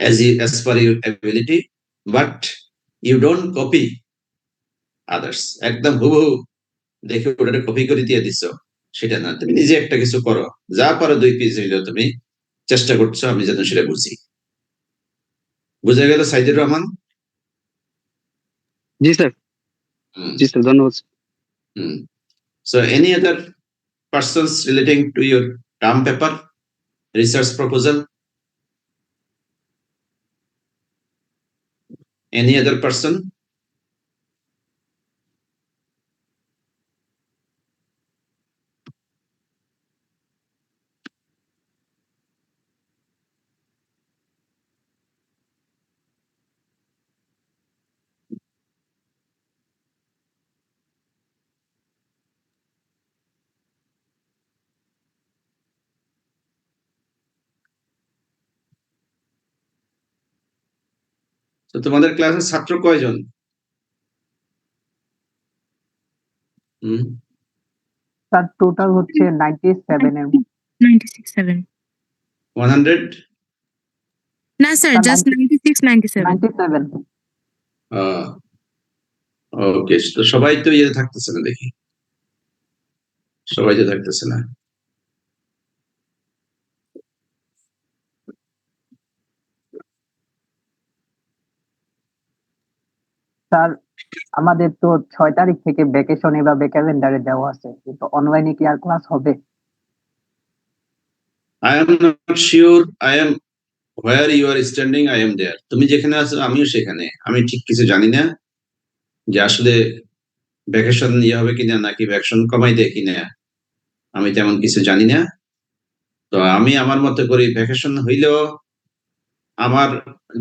as per your ability, but you don't copy others, একদম হুবহু দেখে ওটা কপি করে দিয়ে দিছো সেটা না, তুমি নিজে একটা কিছু করো, যা পারো 2 পেজ হইলেও তুমি চেষ্টা করছো, আমি যেন সেটা বুঝি। বুঝা গেল সাইদুর রহমান? জি স্যার, হুম, জি স্যার, ধন্যবাদ। হুম। So any other persons relating to your term paper, research proposal? Any other person? তো তোমাদের ক্লাসের ছাত্র কয়জন? হুম, স্যার টোটাল হচ্ছে 97 এর মতো। 96 100? না স্যার, স্যার জাস্ট 96 97 97 ওকে, তো সবাই তো ইয়ে থাকতেছে না দেখি, সবাই তো থাকতেছে না। স্যার আমাদের তো 6 তারিখ থেকে ভ্যাকেশনে বা ক্যালেন্ডারে দেওয়া আছে, কিন্তু অনলাইনে কি আর ক্লাস হবে? I am not sure I am where you are standing, I am there. তুমি যেখানে আছো আমিও সেখানে, আমি ঠিক কিছু জানি না যে আসলে ভ্যাকেশন ইয়ে হবে কিনা, নাকি ভ্যাকেশন কমাই দেয় কিনা, আমি তেমন কিছু জানি না। তো আমি আমার মতো করি, ভ্যাকেশন হইলেও আমার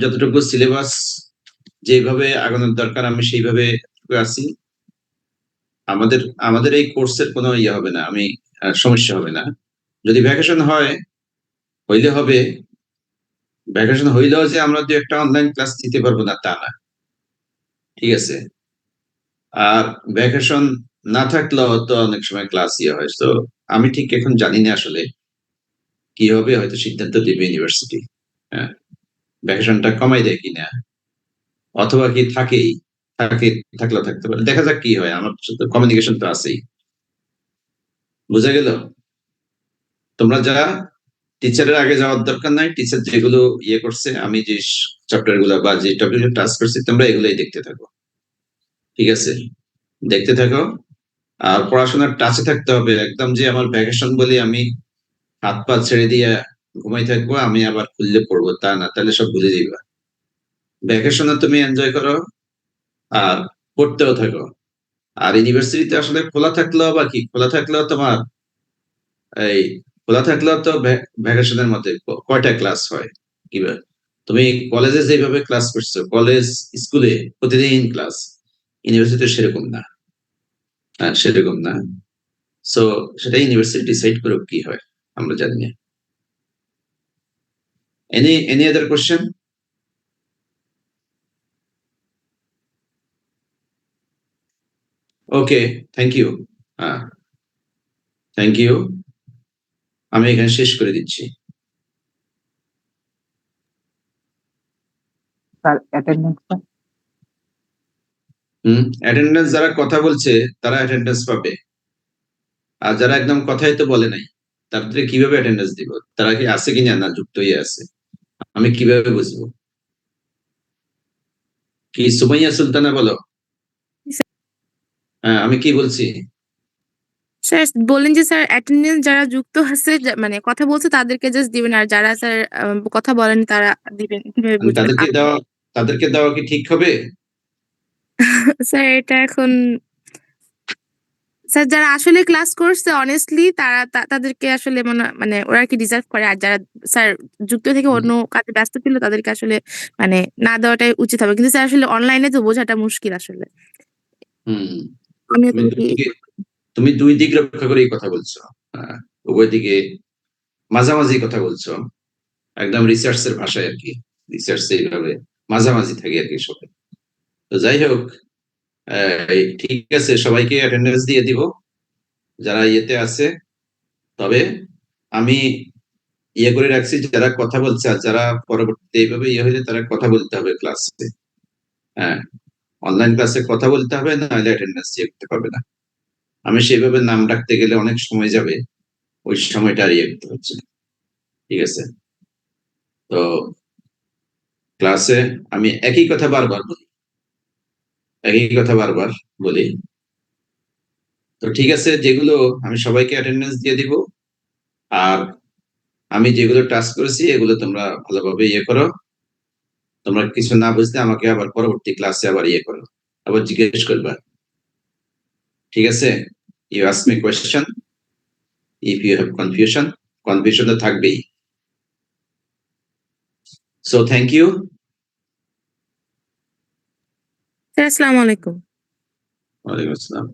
যতটুকু সিলেবাস যেভাবে আগানোর দরকার আমি সেইভাবে আছি। আমাদের আমাদের এই কোর্সের কোনো ইয়ে হবে না, আমি সমস্যা হবে না। যদি ভ্যাকেশন হয় হইলে হবে, ভ্যাকেশন হইলেও যে আমরা 2-একটা অনলাইন ক্লাস দিতে পারবো না তা না, ঠিক আছে? আর ভ্যাকেশন না থাকলেও তো অনেক সময় ক্লাস ইয়ে হয়। তো আমি ঠিক এখন জানি না আসলে কি হবে, হয়তো সিদ্ধান্ত দিবে ইউনিভার্সিটি। হ্যাঁ, ভ্যাকেশনটা কমাই দেয় কিনা, অথবা কি থাকলেও থাকতে পারে, দেখা যাক কি হয়। আমার সাথে কমিউনিকেশন তো আছেই। বুঝা গেল? তোমরা যারা টিচারের আগে যাওয়ার দরকার নাই, টিচার যেগুলো ইয়ে করছে, আমি যে চ্যাপ্টার গুলো বা যে টপিক টাস্ক করছি, তোমরা এগুলোই দেখতে থাকো, ঠিক আছে? দেখতে থাকো। আর পড়াশোনার টাচে থাকতে হবে, একদম যে আমার ভ্যাকেশন বলি আমি হাত পা ছেড়ে দিয়ে ঘুমাই থাকবো, আমি আবার খুললে পড়বো তা না, তাহলে সব ভুলে যাইবা। ভ্যাকেশনে তুমি এনজয় করো আর পড়তেও থাকো। আর ইউনিভার্সিটিতে আসলে খোলা থাকলেও বা কি, খোলা থাকলেও তোমার এই খোলা থাকলেও তো ভ্যাকেশনের মধ্যে কয়টা ক্লাস হয়, কিভাবে তুমি কলেজে যেভাবে ক্লাস করছো, কলেজ স্কুলে প্রতিদিন ক্লাস, ইউনিভার্সিটি সেরকম না। হ্যাঁ, সেরকম না। সো সেটা ইউনিভার্সিটি ডিসাইড করুক কি হয়, আমরা জানি না। Any other question? Okay, thank you. Thank you. আমি এখানে শেষ করে দিচ্ছি। স্যার অ্যাটেন্ডেন্স অ্যাটেন্ডেন্স যারা কথা বলছে তারা অ্যাটেন্ডেন্স পাবে, আর যারা একদম কথাই তো বলে নাই তাদের কিভাবে অ্যাটেন্ডেন্স দিব? তারা কি আছে কিনা, না যুক্ত হয়ে আছে, আমি কিভাবে বুঝবো? কি সুমাইয়া সুলতানা বলো? হ্যাঁ, আমি কি বলছি? স্যার বলেন যে স্যার অ্যাটেন্ডেন্স যারা যুক্ত আছে, মানে কথা বলছে তাদেরকে জাস্ট দিবেন, আর যারা স্যার কথা বলেন তারা দিবেন, কিভাবে বুঝবেন? তাদেরকে দেওয়া কি ঠিক হবে? স্যার এটা এখন স্যার যারা আসলে ক্লাস করছে অনেস্টলি তাদেরকে আসলে মানে ওরা কি ডিজার্ভ করে, আর যারা স্যার যুক্ত থেকে অন্য কাজে ব্যস্ত ছিল তাদেরকে আসলে মানে না দেওয়াটাই উচিত হবে, কিন্তু স্যার আসলে অনলাইনে তো বোঝাটা মুশকিল আসলে। হুম আমি তুমি দুই দিক রক্ষা করে কথা বলছো, উভয় দিকে মাঝামাঝি কথা বলছো, একদম রিসার্চের ভাষায় আর কি, রিসার্চ এইভাবে মাঝামাঝি থাকে আর কি সবাই। তো যাই হোক, ঠিক আছে, সবাইকে অ্যাটেন্ডেন্স দিয়ে দিব যারা ইয়েতে আছে। তবে আমি ইয়ে করে রাখছি, যারা কথা বলছে আর যারা পরবর্তীতে এইভাবে ইয়ে হলে তারা কথা বলতে হবে ক্লাসে। হ্যাঁ, অনলাইন ক্লাসে কথা বলতে হবে, না হলে অ্যাটেন্ডেন্স চেক করতে পারবে না। আমি সেইভাবে নাম রাখতে গেলে অনেক সময় যাবে, ওই সময়টা আর ইয়ে করতে হচ্ছে। ঠিক আছে, তো ক্লাসে আমি একই কথা বারবার বলি। তো ঠিক আছে, যেগুলো আমি সবাইকে অ্যাটেন্ডেন্স দিয়ে দিব, আর আমি যেগুলো টাস্ক করেছি এগুলো তোমরা ভালোভাবে ইয়ে করো। তোমরা কিছু না বুঝলে আমাকে আবার পরবর্তী ক্লাসে আবার ইয়ে করো, আবার জিজ্ঞেস করবা। ঠিক আছে, you ask me question, if you have confusion তো থাকবেই। So thank you. স্যার আসসালামু আলাইকুম। ওয়ালাইকুম আসসালাম।